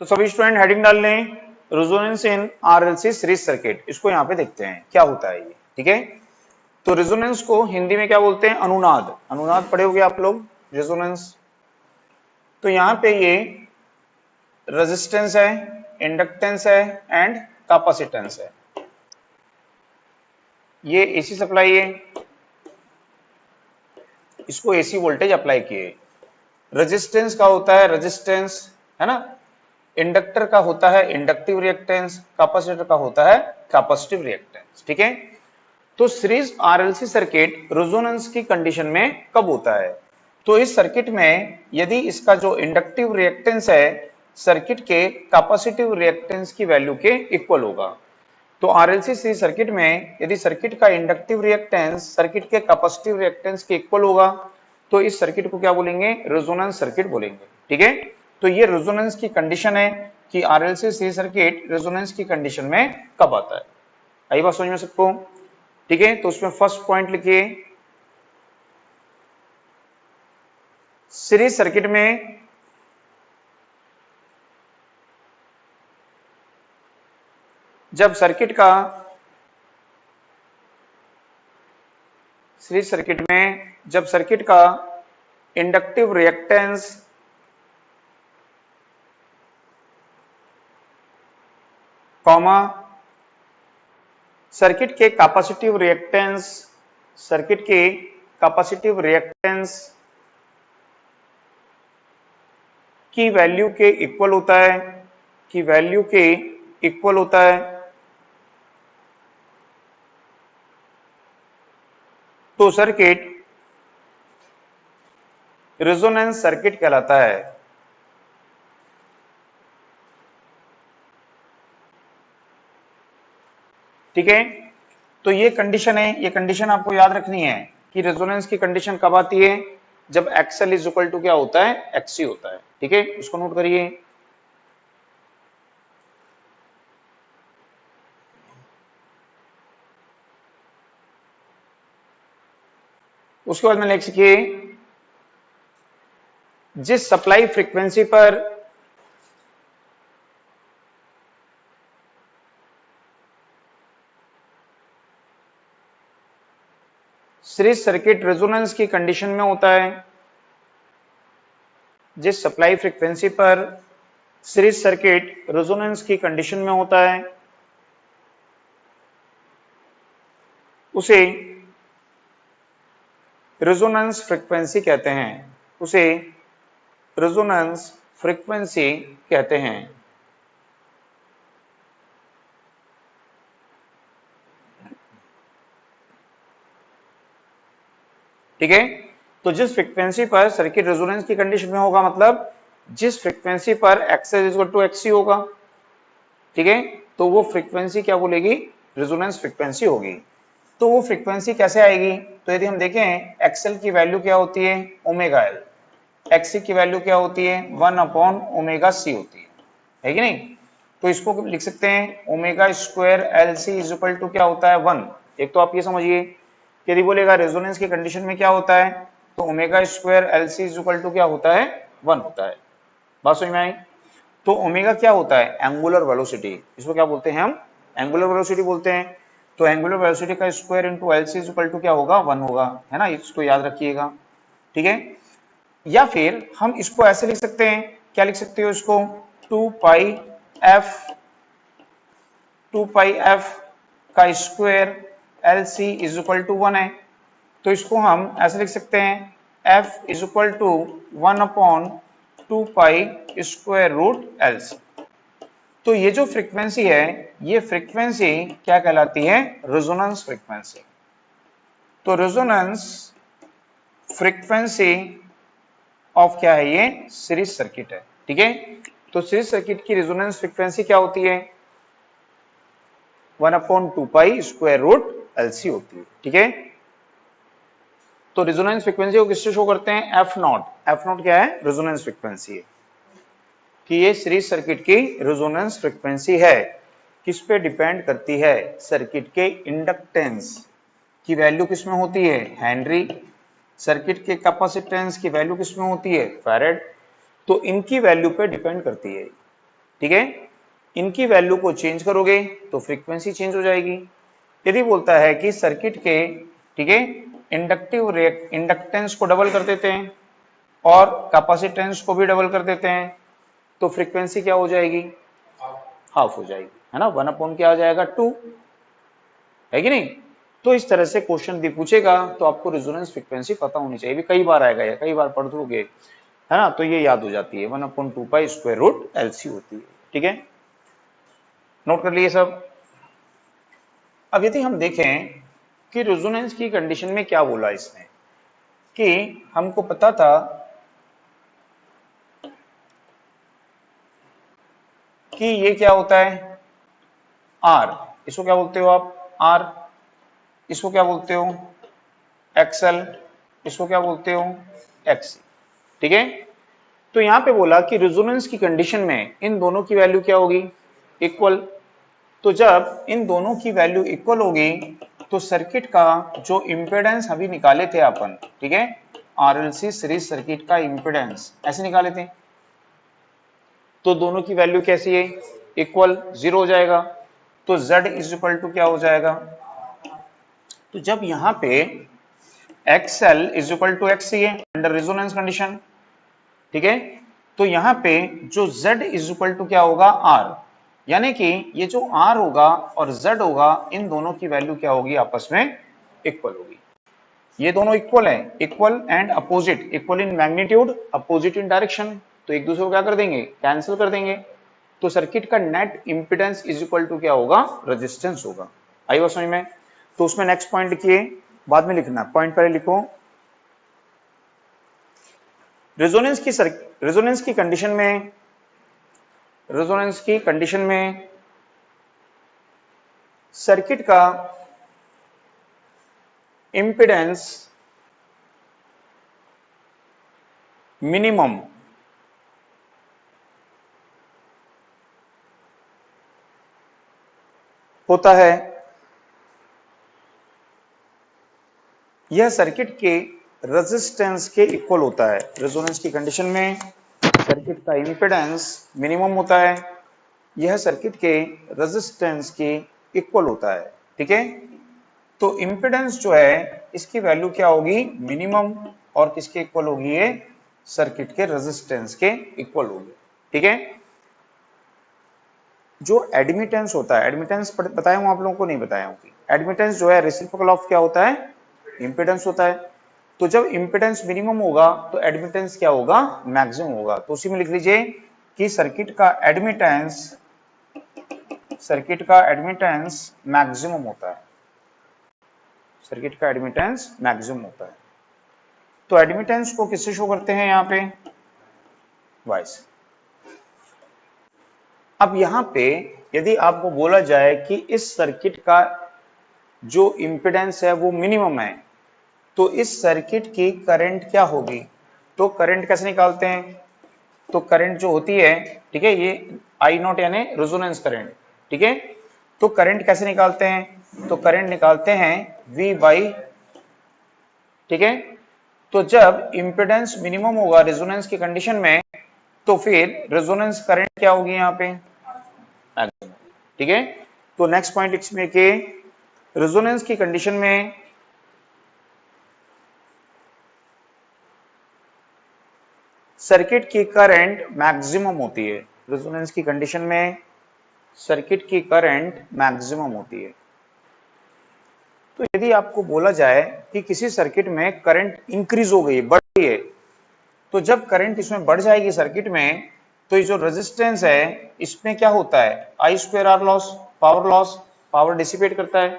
तो सभी student heading डाल लें, resonance in RLC series circuit. इसको यहाँ पे देखते हैं क्या होता है ये। ठीक है, तो रेजोनेंस को हिंदी में क्या बोलते हैं? अनुनाद। अनुनाद पढ़े होगे आप लोग, रेजोनेंस। तो यहाँ पे ये रेजिस्टेंस है, इंडक्टेंस है एंड कैपेसिटेंस है। ये एसी सप्लाई है, इसको एसी वोल्टेज अप्लाई किए। रेजिस्टेंस का होता है रेजिस्टेंस, है ना। इंडक्टर का होता है इंडक्टिव रिएक्टेंस, कैपेसिटर का होता है कैपेसिटिव रिएक्टेंस। ठीक है, तो सीरीज आरएलसी सर्किट रेजोनेंस की कंडीशन में कब होता है? तो इस सर्किट में यदि इसका जो इंडक्टिव रिएक्टेंस है सर्किट के कैपेसिटिव रिएक्टेंस की वैल्यू के इक्वल होगा। तो आरएलसी सीरीज सर्किट में यदि सर्किट का इंडक्टिव रिएक्टेंस सर्किट के कैपेसिटिव रिएक्टेंस के इक्वल होगा तो इस सर्किट को क्या बोलेंगे? रेजोनेंस सर्किट बोलेंगे। ठीक है, तो ये रेजोनेंस की कंडीशन है कि आरएलसी सीरीज सर्किट रेजोनेंस की कंडीशन में कब आता है। आई बात समझ में सबको? ठीक है, तो उसमें फर्स्ट पॉइंट लिखिए, सीरीज सर्किट में जब सीरीज सर्किट का इंडक्टिव रिएक्टेंस कॉमा सर्किट के कैपेसिटिव रिएक्टेंस की वैल्यू के इक्वल होता है, तो सर्किट रेजोनेंस सर्किट कहलाता है। ठीक है, तो ये कंडीशन है, ये कंडीशन आपको याद रखनी है कि रेजोनेंस की कंडीशन कब आती है? जब XL इज इक्वल टू क्या होता है? XC होता है। ठीक है, उसको नोट करिए। उसके बाद में लिख सीखिए, जिस सप्लाई फ्रीक्वेंसी पर सीरीज सर्किट रेजोनेंस की कंडीशन में होता है, जिस सप्लाई फ्रीक्वेंसी पर सीरीज सर्किट रेजोनेंस की कंडीशन में होता है उसे रेजोनेंस फ्रीक्वेंसी कहते हैं। ठीक है, तो जिस फ्रीक्वेंसी पर सर्किट रेजोनेंस की कंडीशन में होगा, मतलब जिस फ्रीक्वेंसी पर XL इक्वल टू XC होगा, ठीक है, तो वो फ्रीक्वेंसी क्या बोलेगी? रेजोनेंस फ्रीक्वेंसी होगी। तो वो फ्रीक्वेंसी कैसे आएगी? तो यदि हम देखें XL की वैल्यू क्या होती है? ओमेगा L, XC की वैल्यू क्या होती है? 1/ओमेगा C होती है कि नहीं? तो इसको लिख सकते हैं omega square LC is equal to क्या होता है? 1। एक तो आप ये समझिए, यदि बोलेगा रेजोनेंस की कंडीशन में क्या होता है, तो omega square LC is equal to क्या होता है? 1 होता है। बात समझ में आई? तो ओमेगा क्या होता है? Angular velocity. इसको क्या बोलते हैं हम? एंगुलर वेलोसिटी बोलते हैं। तो एंगुलर वेलोसिटी का square into LC is equal to क्या होगा? 1 होगा, है ना। इसको याद रखिएगा। ठीक है, या फिर हम इसको ऐसे लिख सकते हैं, क्या लिख सकते हो इसको? 2 पाई f का square LC is equal to 1 है, तो इसको हम ऐसे लिख सकते हैं f is equal to 1/2 pi square root LC। तो ये जो फ्रीक्वेंसी है, ये फ्रीक्वेंसी क्या कहलाती है? Resonance frequency. तो रेजोनेंस फ्रीक्वेंसी ऑफ क्या है? ये सीरीज सर्किट है। ठीक है, तो सीरीज सर्किट की रेजोनेंस फ्रीक्वेंसी क्या होती है? 1/2 पाई स्क्वायर रूट LC होती है। ठीक है, तो रेजोनेंस फ्रीक्वेंसी को किससे शो करते हैं? F not. F नॉट क्या है? रेजोनेंस फ्रीक्वेंसी है कि ये सीरीज सर्किट की रेजोनेंस फ्रीक्वेंसी है। किस पे डिपेंड करती है? सर्किट के इंडक्टेंस की वैल्यू किस में होती है? हेनरी। सर्किट के कैपेसिटेंस की वैल्यू किस में होती है? फैराड। तो इनकी वैल्यू पे डिपेंड करती है। ठीक है। इनकी वैल्यू को चेंज करोगे तो फ्रीक्वेंसी चेंज हो जाएगी। यदि बोलता है कि सर्किट के, ठीक है, इंडक्टेंस को डबल कर देते हैं और कैपेसिटेंस को भी डबल कर देते हैं तो फ्रीक्वेंसी क्या हो जाएगी, हाफ हो जाएगी, है ना, 1 क्या आ जाएगा 2, है कि नहीं। तो इस तरह से क्वेश्चन भी पूछेगा तो आपको रेजोनेंस फ्रीक्वेंसी पता होनी चाहिए, भी कई बार आएगा, या कई बार पढ़ लोगे, है ना, तो ये याद हो जाती है, 1/2 पाई स्क्वायर रूट LC होती है, ठीक है, नोट कर लिए सब। अब यदि हम देखें कि रेजोनेंस की कंडीशन में क्या बोला इसने, कि हमको पता था कि ये क्या होता है R, इसको क्या बोलते हो आप R, इसको क्या बोलते हो XL, इसको क्या बोलते हो XC, ठीक है। तो यहां पे बोला कि रेजोनेंस की कंडीशन में इन दोनों की वैल्यू क्या होगी, इक्वल। तो जब इन दोनों की वैल्यू इक्वल होगी तो सर्किट का जो इंपेडेंस अभी निकाले थे अपन, ठीक है, RLC सीरीज सर्किट का इंपेडेंस ऐसे निकाले थे, तो दोनों की वैल्यू कैसी है, इक्वल, 0 हो जाएगा। तो Z इज इक्वल टू क्या हो जाएगा, तो जब यहां पे XL is equal to XC है अंडर रेजोनेंस कंडीशन, ठीक है, तो यहां पे जो Z इज इक्वल टू क्या होगा R, यानी कि ये जो R होगा और Z होगा, इन दोनों की वैल्यू क्या होगी, आपस में इक्वल होगी। ये दोनों इक्वल है, equal and opposite, equal in magnitude, opposite in direction, तो एक दूसरे को क्या कर देंगे, कैंसिल कर देंगे। तो सर्किट का net impedance is equal to क्या होगा, रेजिस्टेंस होगा। आई बात समझ में। तो उसमें नेक्स्ट पॉइंट लिखिए, बाद में लिखना, पॉइंट पहले लिखो। रेजोनेंस की कंडीशन में, रेजोनेंस की कंडीशन में सर्किट का इंपेडेंस मिनिमम होता है, यह सर्किट के रेजिस्टेंस के इक्वल होता है। रेजोनेंस की कंडीशन में सर्किट का इंपेडेंस मिनिमम होता है, यह सर्किट के रेजिस्टेंस के इक्वल होता है, ठीक है। तो इंपेडेंस जो है इसकी वैल्यू क्या होगी, मिनिमम, और किसके इक्वल होगी, ये सर्किट के रेजिस्टेंस के इक्वल होगी, ठीक है। जो एडमिटेंस होता है, एडमिटेंस बताया हूं आप लोगों को, नहीं बताया हूं कि एडमिटेंस जो है रेसिप्रोकल ऑफ क्या होता है, इंपेडेंस होता है। तो जब इंपेडेंस मिनिमम होगा तो एडमिटेंस क्या होगा, मैक्सिमम होगा। तो उसी में लिख लीजिए कि सर्किट का एडमिटेंस मैक्सिमम होता है, सर्किट का एडमिटेंस मैक्सिमम होता है। तो एडमिटेंस को किससे शो करते हैं, यहां पे वाई से। अब यहां पे यदि आपको बोला जाए कि इस सर्किट का जो इंपेडेंस है वो मिनिमम है, तो इस सर्किट की करंट क्या होगी, तो करंट कैसे निकालते हैं, तो करंट जो होती है, ठीक है, ये I0 यानी रेजोनेंस करंट, ठीक है। तो करंट कैसे निकालते हैं, तो करंट निकालते हैं V बाई, ठीक है। तो जब इंपेडेंस मिनिमम होगा रेजोनेंस की कंडीशन में, तो फिर रेजोनेंस करंट क्या होगी यहाँ पे, मैक्सिमम, ठीक है। तो नेक्स्ट पॉइंट इसमें के रेजोनेंस की कंडीशन में सर्किट की करंट मैक्सिमम होती है, रेजोनेंस की कंडीशन में सर्किट की करंट मैक्सिमम होती है। तो यदि आपको बोला जाए कि किसी सर्किट में करंट इंक्रीज हो गई, बढ़ गई है, तो जब करंट इसमें बढ़ जाएगी सर्किट में, तो ये जो रेजिस्टेंस है इसमें क्या होता है, I2R लॉस, पावर डिसिपेट करता है।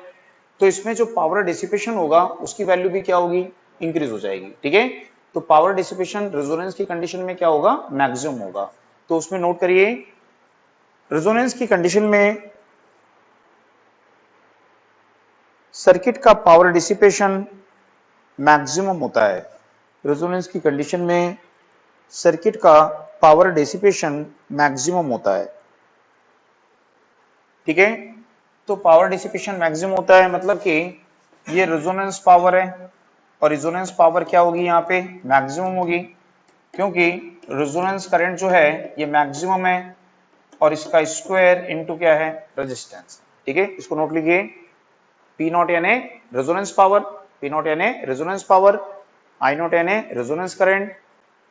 तो इसमें जो पावर डिसिपेशन होगा उसकी वैल्यू भी क्या होगी, इंक्रीज हो जाएगी, ठीक है। तो पावर डिसिपेशन रेजोनेंस की कंडीशन में क्या होगा, मैक्सिमम होगा। तो उसमें नोट करिए, रेजोनेंस की कंडीशन में सर्किट का पावर डिसिपेशन मैक्सिमम होता है, रेजोनेंस की कंडीशन में सर्किट का पावर डिसिपेशन मैक्सिमम होता है, ठीक है। तो पावर डिसिपेशन मैक्सिमम होता है मतलब कि ये रेजोनेंस पावर है, और रेजोनेंस पावर क्या होगी, यहाँ पे मैक्सिमम होगी, क्योंकि रेजोनेंस करंट जो है ये मैक्सिमम है और इसका स्क्वायर इनटू क्या है, रेजिस्टेंस। ठीक है, इसको नोट लीजिए, पी नॉट यानी रेजोनेंस पावर, पी नॉट यानी रेजोनेंस पावर, आई नॉट यानी रेजोनेंस करंट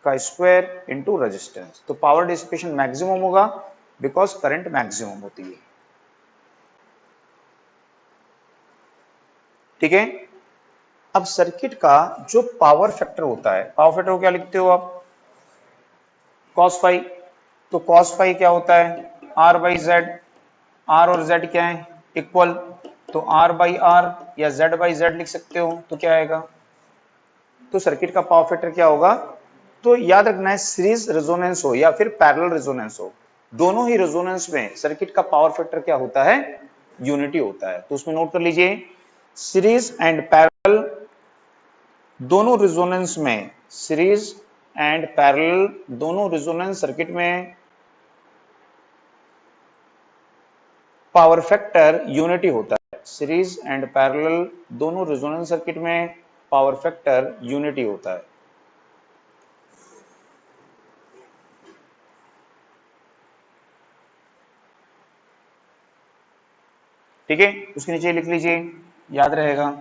का स्क्वायर इनटू रेजिस्टेंस। तो पावर डिसिपेशन मैक्सिमम होगा बिकॉज करंट मैक्सिमम होती है। ठीक है, अब सर्किट का जो पावर फैक्टर होता है, पावर फैक्टर को क्या लिखते हो आप, cos फाई। तो cos फाई क्या होता है, r बाई जेड। r और z क्या है, इक्वल। तो r बाई r या z बाई z लिख सकते हो, तो क्या आएगा, तो सर्किट का पावर फैक्टर क्या होगा। तो याद रखना है, सीरीज रेजोनेंस हो या फिर पैरेलल रेजोनेंस हो, दोनों ही रेजोनेंस में सर्किट का पावर फैक्टर क्या होता है, यूनिटी होता है। तो उसमें नोट कर लीजिए, सीरीज एंड पैरेलल दोनों रेजोनेंस में, सीरीज एंड पैरेलल दोनों रेजोनेंस सर्किट में पावर फैक्टर यूनिटी होता है। सीरीज एंड पैरेलल दोनों रेजोनेंस सर्किट में पावर फैक्टर यूनिटी होता है। ठीक है, उसके नीचे लिख लीजिए, याद रहेगा।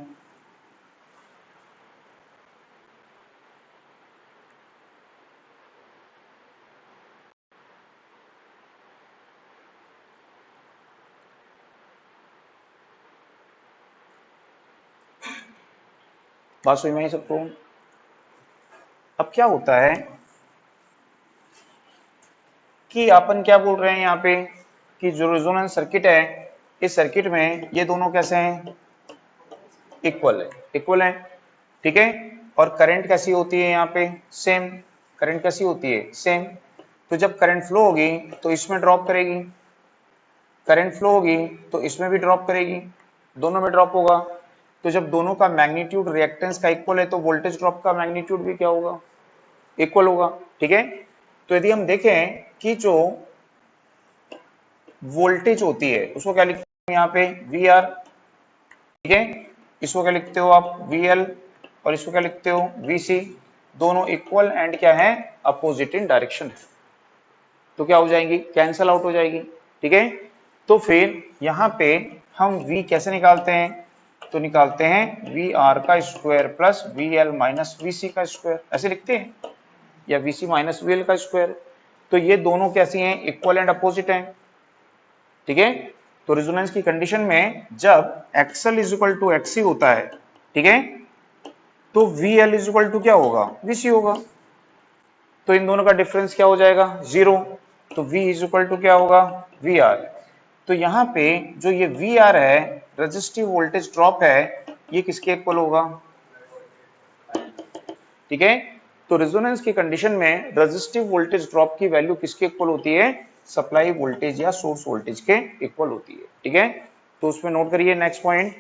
बात समझ में आई सबको। अब क्या होता है कि अपन क्या बोल रहे हैं यहाँ पे कि जो रेजोनेंस सर्किट है, इस सर्किट में ये दोनों कैसे हैं, इक्वल है, इक्वल है। ठीक है, और करंट कैसी होती है यहाँ पे, सेम। करंट कैसी होती है, सेम। तो जब करंट फ्लो होगी तो इसमें ड्रॉप करेगी, करंट फ्लो होगी तो इसमें भी ड्रॉप करेगी, दोनों में ड्रॉप होगा। तो जब दोनों का मैग्नीट्यूड रिएक्टेंस का इक्वल है तो वोल्टेज ड्रॉप का मैग्नीट्यूड भी क्या होगा, इक्वल होगा। ठीक है, तो यदि हम देखें कि जो वोल्टेज होती है उसको क्या लिखते हैं यहाँ पे, वी आर। ठीक है, इसको क्या लिखते हो आप, वी एल, और इसको क्या लिखते हो, वी सी। दोनों इक्वल एंड क्या है, अपोजिट इन डायरेक्शन है, तो क्या हो जाएंगी, कैंसल आउट हो जाएगी। ठीक है, तो फिर यहाँ पे हम v कैसे निकालते हैं, तो निकालते हैं वी आर का square plus V L minus V C का स्क्वायर, ऐसे लिखते हैं, या V C minus V L का स्क्वायर। तो ये दोनों कैसी हैं, इक्वल एंड अपोजिट हैं। ठीक है, तो रेजोनेंस की कंडीशन में जब XL is equal to XC होता है, ठीक है, तो V L is equal to क्या होगा, वी सी होगा। तो इन दोनों का डिफरेंस क्या हो जाएगा, जीरो। तो v इज इक्वल टू क्या होगा, वी आर। तो यहाँ पे जो ये वी आर है, रेजिस्टिव वोल्टेज ड्रॉप है, ये किसके इक्वल होगा। ठीक है, तो रेजोनेंस की कंडीशन में रेजिस्टिव वोल्टेज ड्रॉप की वैल्यू किसके इक्वल होती है, सप्लाई वोल्टेज या सोर्स वोल्टेज के इक्वल होती है। ठीक है, तो उसमें नोट करिए नेक्स्ट पॉइंट,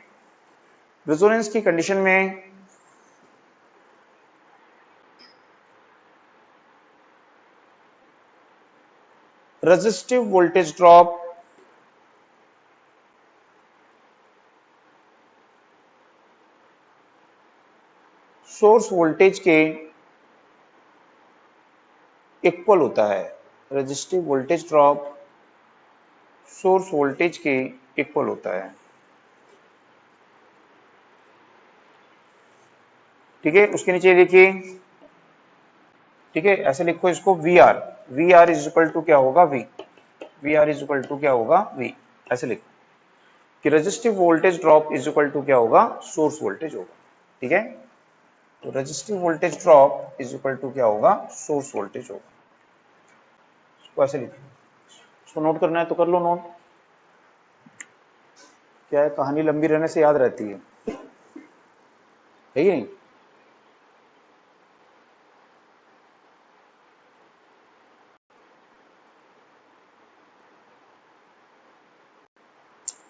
रेजोनेंस की कंडीशन में resistive voltage drop source voltage के इक्वल होता है। Resistive voltage drop source voltage के इक्वल होता है। ठीक है, उसके नीचे देखिए, ठीक है, ऐसे लिखो इसको, V R, V R is equal to क्या होगा, V, V R is equal to क्या होगा, वी। ऐसे लिखो कि resistive voltage drop is equal to क्या होगा, सोर्स वोल्टेज होगा। ठीक है, तो resistive voltage drop is equal to क्या होगा, सोर्स वोल्टेज होगा। इसको ऐसे लिखो, इसको नोट करना है तो कर लो नोट। क्या है, कहानी लंबी रहने से याद रहती है नहीं।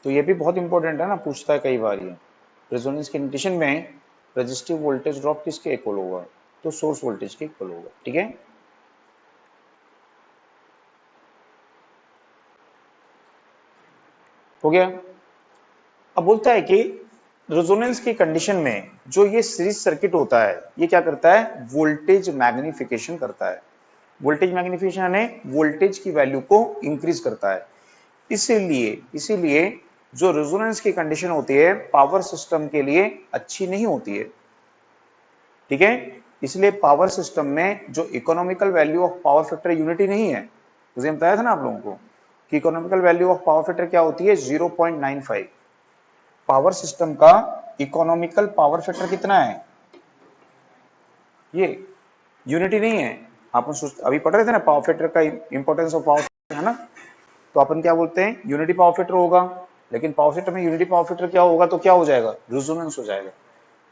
तो ये भी बहुत इंपॉर्टेंट है ना, पूछता है कई बार ये, रेजोनेंस के कंडीशन में रेजिस्टिव वोल्टेज ड्रॉप किसके इक्वल होगा, तो सोर्स वोल्टेज के इक्वल होगा। ठीक है, हो गया। अब बोलता है कि रेजोनेंस की कंडीशन में जो ये सीरीज सर्किट होता है, ये क्या करता है, वोल्टेज मैग्निफिकेशन करता है। वोल्टेज मैग्निफिकेशन यानी वोल्टेज की वैल्यू को इंक्रीज करता है। इसीलिए जो रेजोनेंस की कंडीशन होती है पावर सिस्टम के लिए अच्छी नहीं होती है, ठीक है। इसलिए पावर सिस्टम में जो economical value of power factor unity नहीं है, मुझे बताया था ना आप लोगों को कि economical value of power factor क्या होती है 0.95। पावर सिस्टम का इकोनॉमिकल पावर फैक्टर कितना है, ये यूनिटी नहीं है। आप अभी पढ़ रहे थे ना पावर फैक्टर का इंपॉर्टेंस ऑफ पावर फैक्टर, है ना। तो अपन क्या बोलते हैं यूनिटी पावर फैक्टर होगा, लेकिन पावर सिस्टम में यूनिटी पावर फैक्टर क्या होगा तो क्या हो जाएगा, रेजोनेंस हो जाएगा।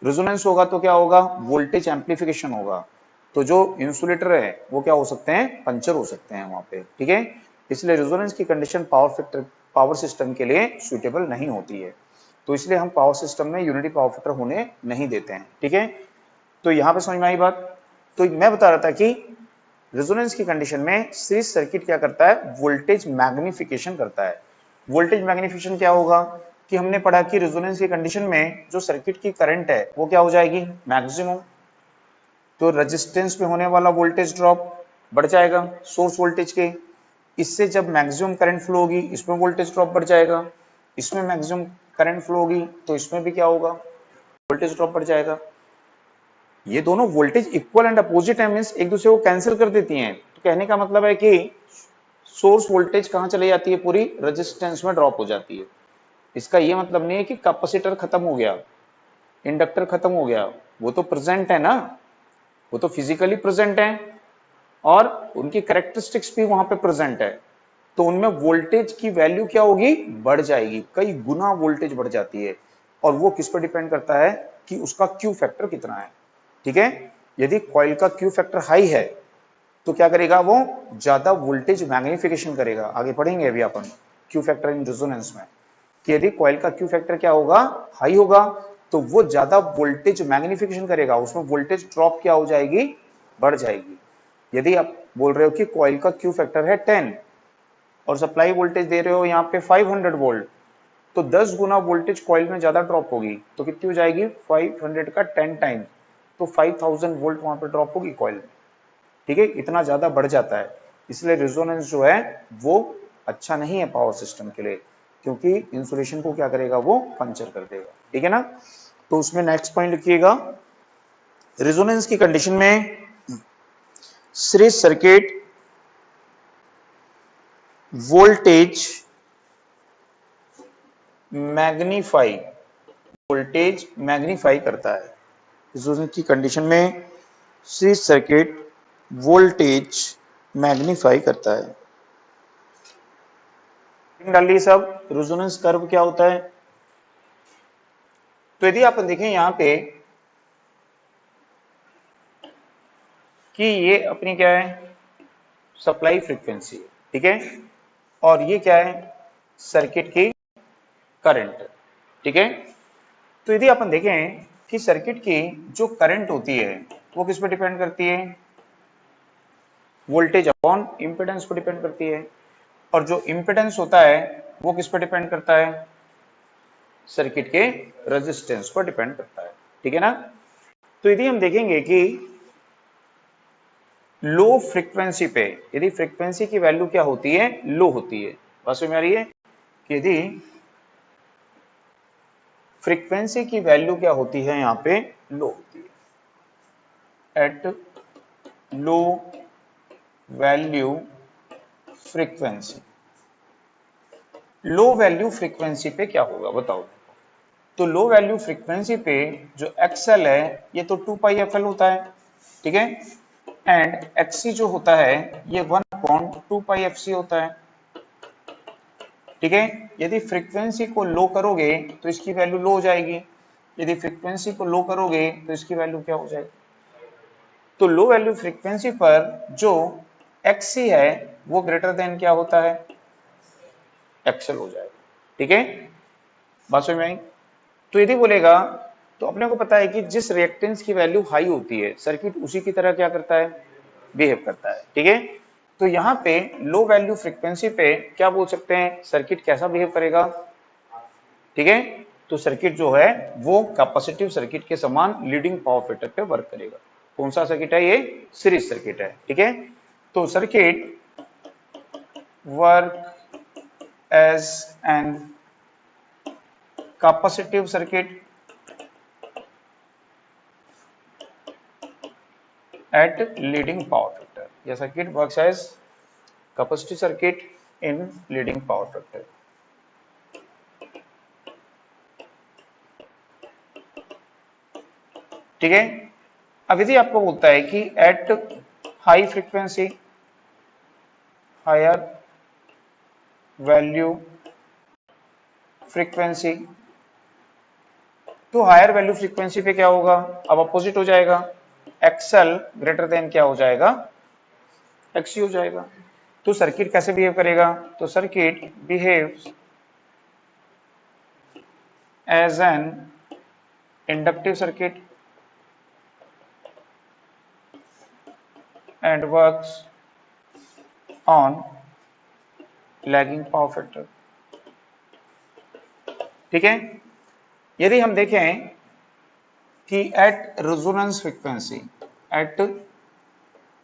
रेजोनेंस होगा तो क्या होगा, वोल्टेज एम्प्लीफिकेशन होगा। तो जो इंसुलेटर है वो क्या हो सकते हैं, पंचर हो सकते हैं वहां पे, ठीक है। इसलिए रेजोनेंस की कंडीशन पावर सिस्टम के लिए सुइटेबल नहीं होती है। तो इसलिए हम पावर सिस्टम में यूनिटी पावर फैक्टर होने नहीं देते हैं, ठीक है। तो यहां पे समझ में आई बात। तो मैं बता रहा था कि रेजोनेंस की कंडीशन में सीरीज सर्किट क्या करता है, वोल्टेज मैग्निफिकेशन करता है। वोल्टेज मैग्निफिकेशन क्या होगा कि हमने पढ़ा कि रेजोनेंस की कंडीशन में जो सर्किट की करंट है वो क्या हो जाएगी, मैक्सिमम। तो रेजिस्टेंस में होने वाला वोल्टेज ड्रॉप बढ़ जाएगा सोर्स वोल्टेज के। इससे जब मैक्सिमम करंट फ्लो होगी इसमें वोल्टेज ड्रॉप बढ़ जाएगा, इसमें मैक्सिमम करंट फ्लो होगी तो इसमें भी क्या होगा, वोल्टेज ड्रॉप बढ़ जाएगा। ये दोनों वोल्टेज इक्वल एंड अपोजिट है, मींस एक दूसरे को कैंसिल कर देती हैं। तो कहने का मतलब है कि सोर्स वोल्टेज कहां चली जाती है, पूरी रेजिस्टेंस में ड्रॉप हो जाती है। इसका ये मतलब नहीं है कि कैपेसिटर खत्म हो गया, इंडक्टर खत्म हो गया, वो तो प्रेजेंट है ना, वो तो फिजिकली प्रेजेंट है और उनकी कैरेक्टरिस्टिक्स भी वहां पे प्रेजेंट है। तो उनमें वोल्टेज की वैल्यू क्या होगी, बढ़ जाएगी, कई गुना वोल्टेज बढ़ जाती है। और वो किस पर डिपेंड करता है कि उसका क्यू फैक्टर कितना है, ठीक है। यदि कॉइल का क्यू फैक्टर हाई है तो क्या करेगा, वो ज्यादा वोल्टेज मैग्निफिकेशन करेगा। आगे पढ़ेंगे अभी upon Q factor in resonance में कि यदि कॉइल का क्यू फैक्टर क्या होगा, हाई होगा, तो वो ज्यादा वोल्टेज मैग्निफिकेशन करेगा, उसमें वोल्टेज ड्रॉप क्या हो जाएगी, बढ़ जाएगी। यदि आप बोल रहे हो कि कॉइल का क्यू फैक्टर है 10 और सप्लाई वोल्टेज दे रहे हो यहाँ पे 500 वोल्ट, तो 10 गुना वोल्टेज कॉइल में ज्यादा ड्रॉप होगी, तो कितनी हो जाएगी 500 का 10 टाइम, तो 5000 वोल्ट वहां पे ड्रॉप होगी कॉइल में, ठीक है। इतना ज्यादा बढ़ जाता है। इसलिए रेजोनेंस जो है वो अच्छा नहीं है पावर सिस्टम के लिए, क्योंकि इंसुलेशन को क्या करेगा, वो पंचर कर देगा, ठीक है ना। तो उसमें नेक्स्ट पॉइंट लिखिएगा, रेजोनेंस की कंडीशन में सीरीज सर्किट वोल्टेज मैग्नीफाई करता है। रेजोनेंस की कंडीशन में सीरीज सर्किट वोल्टेज मैग्नीफाई करता है। डालिए सब, रेजोनेंस कर्व क्या होता है। तो यदि आप देखें यहां पे कि ये अपनी क्या है, सप्लाई फ्रीक्वेंसी है, ठीक है, और ये क्या है, सर्किट की करंट, ठीक है। तो यदि अपन देखें कि सर्किट की जो करंट होती है वो किस पर डिपेंड करती है, वोल्टेज अपॉन इंपेडेंस पर डिपेंड करती है। और जो इंपेडेंस होता है वो किस पर डिपेंड करता है, सर्किट के रेजिस्टेंस पर डिपेंड करता है, ठीक है ना। तो यदि हम देखेंगे कि लो फ्रीक्वेंसी पे, यदि फ्रीक्वेंसी की वैल्यू क्या होती है, लो होती है, बात समझ में आ रही है कि यदि फ्रीक्वेंसी की वैल्यू क्या होती है, यहां पे लो होती है, at low value frequency. Low value frequency पे क्या होगा बताओ। तो लो वैल्यू फ्रीक्वेंसी पे जो एक्सएल है ये तो 2 पाई एफ एल होता है, ठीक है, एंड एक्सी जो होता है ये 1/2 पाई एफ सी होता है, ठीक है। यदि फ्रीक्वेंसी को लो करोगे तो इसकी वैल्यू लो हो जाएगी, यदि फ्रीक्वेंसी को लो करोगे तो इसकी वैल्यू क्या हो जाएगी। तो लो वैल्यू फ्रीक्वेंसी पर जो एक्सी है वो ग्रेटर देन क्या होता है, एक्सएल हो जाएगा, ठीक है, बात समझ में आई। तो यदि बोलेगा तो अपने को पता है कि जिस रिएक्टेंस की वैल्यू हाई होती है सर्किट उसी की तरह क्या करता है, बिहेव करता है, ठीक है। तो यहाँ पे लो वैल्यू फ्रीक्वेंसी पे क्या बोल सकते हैं, सर्किट कैसा बिहेव करेगा, ठीक है। तो सर्किट जो है वो कैपेसिटिव सर्किट के समान लीडिंग पावर फैक्टर पे वर्क करेगा। कौन सा सर्किट है ये, सीरीज सर्किट है, ठीक है। तो circuit work as an capacitive circuit at leading power factor. यह circuit works as capacitive circuit in leading power factor. ठीक है। अब यदि आपको बोलता है कि at high frequency, higher value frequency, तो हायर वैल्यू फ्रीक्वेंसी पे क्या होगा, अब अपोजिट हो जाएगा, एक्सएल ग्रेटर देन क्या हो जाएगा, एक्सी हो जाएगा। तो सर्किट कैसे बिहेव करेगा, तो circuit behaves as an inductive circuit and works on lagging power factor. ठीक है। यदि हम देखें कि at resonance frequency, at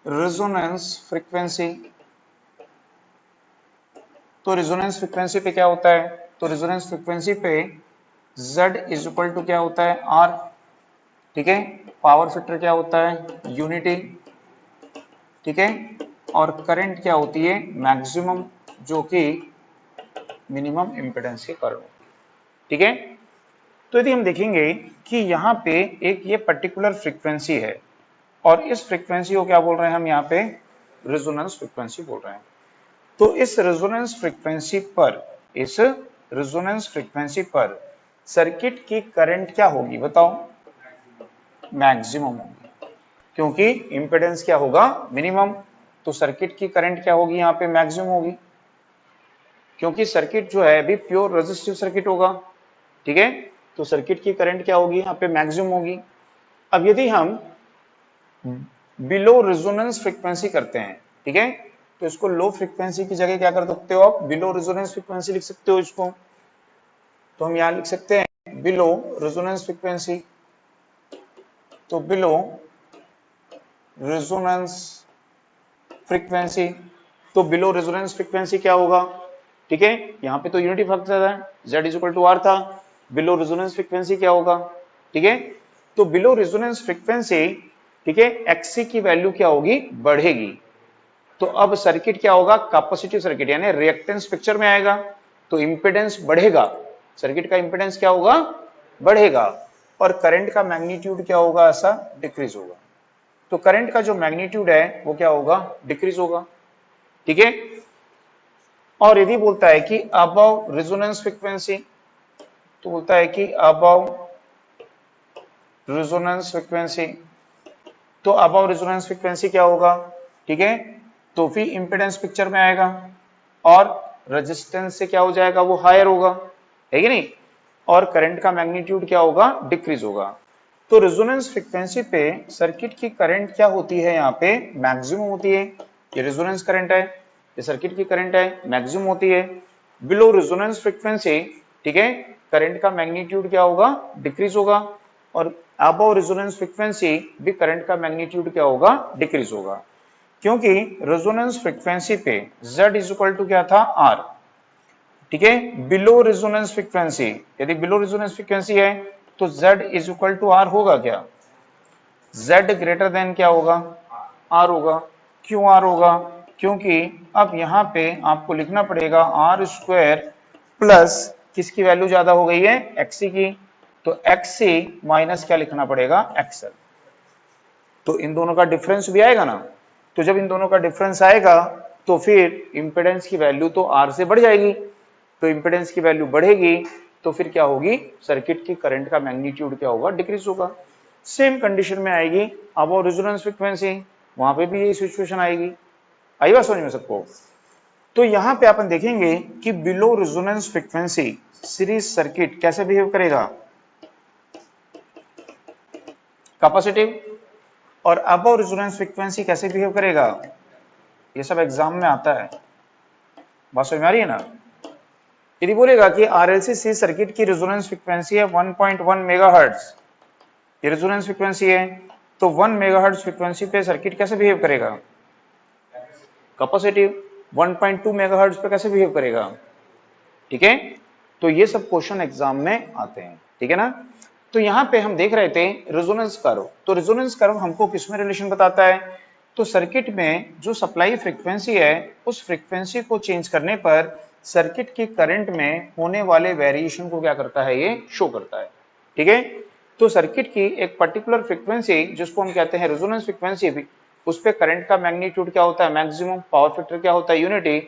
resonance frequency, तो रेजोनेंस फ्रीक्वेंसी पे क्या होता है, तो रेजोनेंस फ्रीक्वेंसी पे Z इज इक्वल टू क्या होता है, R। ठीक है। पावर फैक्टर क्या होता है, यूनिटी। ठीक है। और करंट क्या होती है, मैक्सिमम, जो कि मिनिमम इंपेडेंस के कारण। ठीक है। तो यदि हम देखेंगे कि यहाँ पे एक ये पर्टिकुलर फ्रीक्वेंसी है और इस फ्रीक्वेंसी को क्या बोल रहे हैं हम, यहाँ पे रेजोनेंस फ्रीक्वेंसी बोल रहे हैं। तो इस रेजोनेंस फ्रीक्वेंसी पर, इस रेजोनेंस फ्रीक्वेंसी पर सर्किट की करंट क्या होगी बताओ, मैक्सिमम होगी, क्योंकि इंपेडेंस क्या होगा, मिनिमम। तो सर्किट की करंट क्या होगी, यहाँ पे मैक्सिमम होगी, क्योंकि सर्किट जो है अभी प्योर रेजिस्टिव सर्किट होगा। ठीक है। तो सर्किट की करंट क्या होगी, यहाँ पे मैक्सिमम होगी। अब यदि हम बिलो रेजोनेंस फ्रीक्वेंसी करते हैं, ठीक है, तो इसको लो फ्रीक्वेंसी की जगह क्या कर सकते हो आप, बिलो रेजोनेंस फ्रीक्वेंसी लिख सकते हो इसको। तो हम यहां लिख सकते हैं बिलो रेजोनेंस फ्रीक्वेंसी। तो बिलो रेजोनेंस फ्रीक्वेंसी, तो बिलो रेजोनेंस फ्रीक्वेंसी क्या होगा, ठीक है, यहां पे तो यूनिटी फैक्टर है, Z is equal to R था, बिलो रेजोनेंस फ्रीक्वेंसी क्या होगा, ठीक है। तो बिलो रेजोनेंस फ्रीक्वेंसी, ठीक है, XC की वैल्यू क्या होगी, बढ़ेगी। तो अब सर्किट क्या होगा, कैपेसिटिव सर्किट, यानी रिएक्टेंस पिक्चर में आएगा, तो इंपेडेंस बढ़ेगा, सर्किट का इंपेडेंस क्या होगा, बढ़ेगा, और करंट का मैग्नीट्यूड क्या होगा, ऐसा डिक्रीज होगा। तो करंट का जो मैग्नीट्यूड है वो क्या होगा, डिक्रीज होगा। ठीक है। और यदि बोलता है कि अबव रेजोनेंस फ्रीक्वेंसी, तो बोलता है कि अबव रेजोनेंस फ्रीक्वेंसी, तो अबव रेजोनेंस फ्रीक्वेंसी क्या होगा, ठीक है, तो फिर इंपेडेंस पिक्चर में आएगा और रेजिस्टेंस से क्या हो जाएगा, वो हायर होगा, है कि नहीं, और करंट का मैग्नीट्यूड क्या होगा, डिक्रीज होगा। तो रेजोनेंस फ्रीक्वेंसी पे सर्किट की करंट क्या होती है, यहाँ पे मैक्सिमम होती है। ये रेजोनेंस करंट है, ये सर्किट की करंट है, मैक्सिमम होती है। बिलो रेजोनेंस फ्रीक्वेंसी, ठीक है, करंट का मैग्नीट्यूड क्या होगा, डिक्रीज होगा, और अबव रेजोनेंस फ्रीक्वेंसी भी करंट का मैग्नीट्यूड क्या होगा, डिक्रीज होगा, क्योंकि रेजोनेंस फ्रीक्वेंसी पे Z इज इक्वल टू क्या था, R। ठीक है। बिलो रेजोनेंस फ्रीक्वेंसी, यदि बिलो रेजोनेंस फ्रीक्वेंसी है तो Z is equal to R होगा क्या, Z ग्रेटर देन क्या होगा, R होगा। क्यों R होगा, क्योंकि अब यहां पे आपको लिखना पड़ेगा R स्क्वायर प्लस किसकी वैल्यू ज्यादा हो गई है, XC की, तो XC माइनस क्या लिखना पड़ेगा, XL। तो इन दोनों का डिफरेंस भी आएगा ना, तो जब इन दोनों का डिफरेंस आएगा तो फिर इंपेडेंस की वैल्यू तो R से बढ़ जाएगी, तो इंपेडेंस की वैल्यू बढ़ेगी तो फिर क्या होगी, सर्किट की करंट का मैग्नीट्यूड क्या होगा, डिक्रीज होगा। सेम कंडीशन में आएगी अबव रेजोनेंस फ्रीक्वेंसी, वहां पे भी यही सिचुएशन आएगी। आई बात समझ में सबको। तो यहां पे अपन देखेंगे कि below resonance frequency series circuit कैसे बिहेव करेगा, कैपेसिटिव, और अबव रेजोनेंस फ्रीक्वेंसी कैसे बिहेव करेगा, ये सब एग्जाम में आता है, बात समझ में आ रही है ना। यदि बोलेगा कि RLC सीरीज सर्किट की रेजोनेंस फ्रीक्वेंसी है 1.1 मेगाहर्ट्ज, ये रेजोनेंस फ्रीक्वेंसी है, तो 1 मेगाहर्ट्ज फ्रीक्वेंसी पे सर्किट कैसे बिहेव करेगा, कैपेसिटिव 1.2 मेगाहर्ट्ज पे कैसे बिहेव करेगा, ठीक है। तो ये सब क्वेश्चन एग्जाम में आते हैं, ठीक है ना। तो यहाँ पे हम देख रहे थे रेजोनेंस कर्व। तो रेजोनेंस कर्व हमको किसमें रिलेशन बताता है, तो सर्किट में जो सप्लाई फ्रीक्वेंसी है उस फ्रीक्वेंसी को चेंज करने पर सर्किट की करंट में होने वाले वेरिएशन को क्या करता है, ये शो करता है, ठीक है। तो सर्किट की एक पर्टिकुलर फ्रीक्वेंसी जिसको हम कहते हैं रेजोनेंस फ्रीक्वेंसी, भी उस पे करंट का मैग्नीट्यूड क्या होता है, मैक्सिमम, पावर फैक्टर क्या होता है, यूनिटी।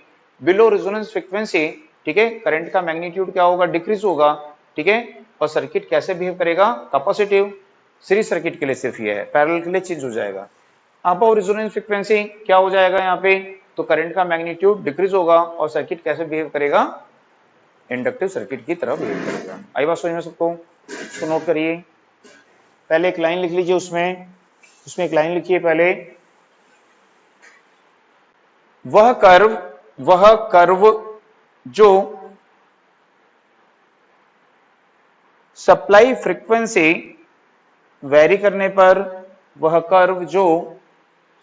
बिलो रेजोनेंस फ्रीक्वेंसी, ठीक है, करंट का मैग्नीट्यूड क्या होगा, डिक्रीज होगा, ठीक है। और सर्किट कैसे बिहेव करेगा, कैपेसिटिव। सीरीज सर्किट के लिए सिर्फ ये है, पैरेलल के लिए चेंज हो जाएगा। अबव रेजोनेंस फ्रीक्वेंसी क्या हो जाएगा यहाँ पे, तो करंट का मैग्नीट्यूड डिक्रीज होगा और सर्किट कैसे बिहेव करेगा, इंडक्टिव सर्किट की तरह बिहेव करेगा। आई बात समझ में सबको, इसको नोट करिए। पहले एक लाइन लिख लीजिए, उसमें एक लाइन लिखिए पहले, वह कर्व जो सप्लाई फ्रीक्वेंसी वेरी करने पर, वह कर्व जो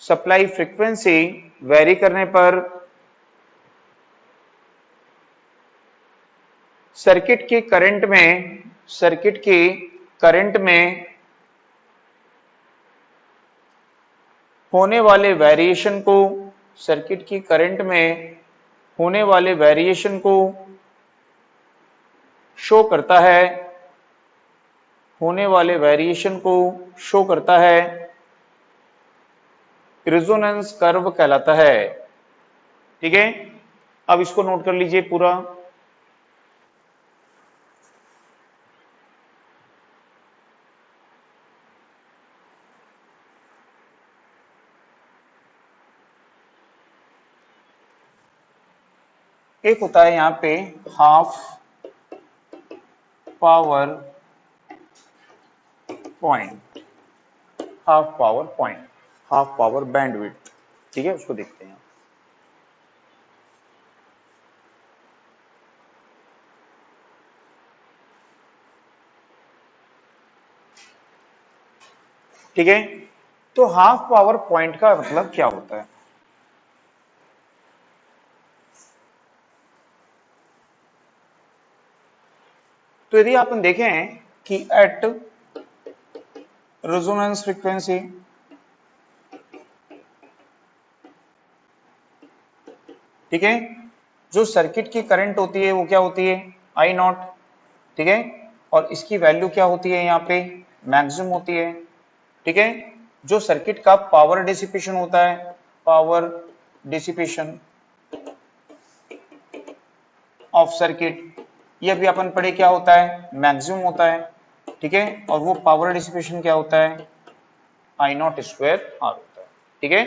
सप्लाई फ्रीक्वेंसी वेरी करने पर सर्किट की करंट में होने वाले वेरिएशन को, सर्किट की करंट में होने वाले वेरिएशन को शो करता है, होने वाले वेरिएशन को शो करता है, रेजोनेंस कर्व कहलाता है, ठीक है। अब इसको नोट कर लीजिए पूरा। एक होता है यहां पे half power point, half power bandwidth, ठीक है, उसको देखते हैं। ठीक है, तो हाफ पावर पॉइंट का मतलब क्या होता है, तो यदि अपन देखें कि एट रेजोनेंस फ्रीक्वेंसी, ठीक है, जो सर्किट की करंट होती है वो क्या होती है, आई नॉट, ठीक है, और इसकी वैल्यू क्या होती है यहाँ पे, मैक्सिमम होती है, ठीक है। जो सर्किट का पावर डिसिपेशन होता है, पावर डिसिपेशन ऑफ सर्किट, ये भी अपन पढ़े क्या होता है, मैक्सिमम होता है, ठीक है। और वो पावर डिसिपेशन क्या होता है, आई नॉट स्क्वायर आर होता है, ठीक है।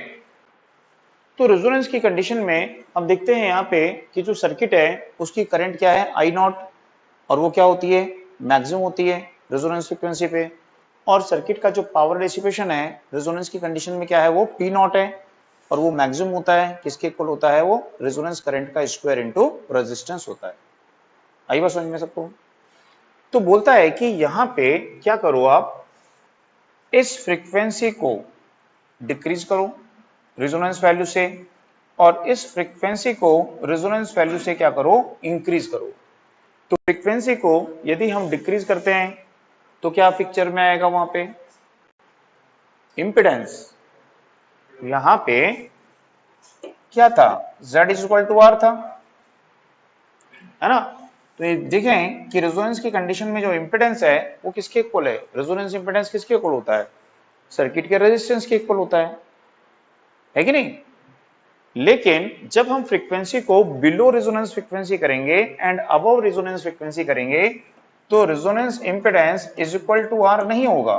तो रेजोनेंस की कंडीशन में हम देखते हैं यहाँ पे कि जो सर्किट है उसकी करंट क्या है, आई नॉट, और वो क्या होती है, मैक्सिमम होती है रेजोनेंस फ्रीक्वेंसी पे। और सर्किट का जो पावर डिसिपेशन है रेजोनेंस की कंडीशन में क्या है, वो पी नॉट है, और वो मैक्सिमम होता है, किसके इक्वल होता है, वो रेजोनेंस करंट का स्क्वायर इनटू रेजिस्टेंस होता है। आई बात समझ में सबको। तो बोलता है कि यहां पे क्या करो, आप इस फ्रीक्वेंसी को डिक्रीज करो रेजोनेंस वैल्यू से, और इस फ्रीक्वेंसी को रेजोनेंस वैल्यू से क्या करो, इंक्रीज करो। तो फ्रीक्वेंसी को यदि हम डिक्रीज करते हैं तो क्या पिक्चर में आएगा, वहां पे इंपेडेंस, यहां पे क्या था, Z is equal to R था, है ना। तो ये देखें कि रेजोनेंस की कंडीशन में जो इंपेडेंस है वो किसके इक्वल है, रेजोनेंस इंपेडेंस किसके इक्वल होता है, सर्किट के रेजिस्टेंस के इक्वल होता है कि नहीं। लेकिन जब हम फ्रीक्वेंसी को बिलो रेजोनेंस फ्रीक्वेंसी करेंगे एंड अबव रेजोनेंस फ्रीक्वेंसी करेंगे तो resonance impedance is equal to R नहीं होगा।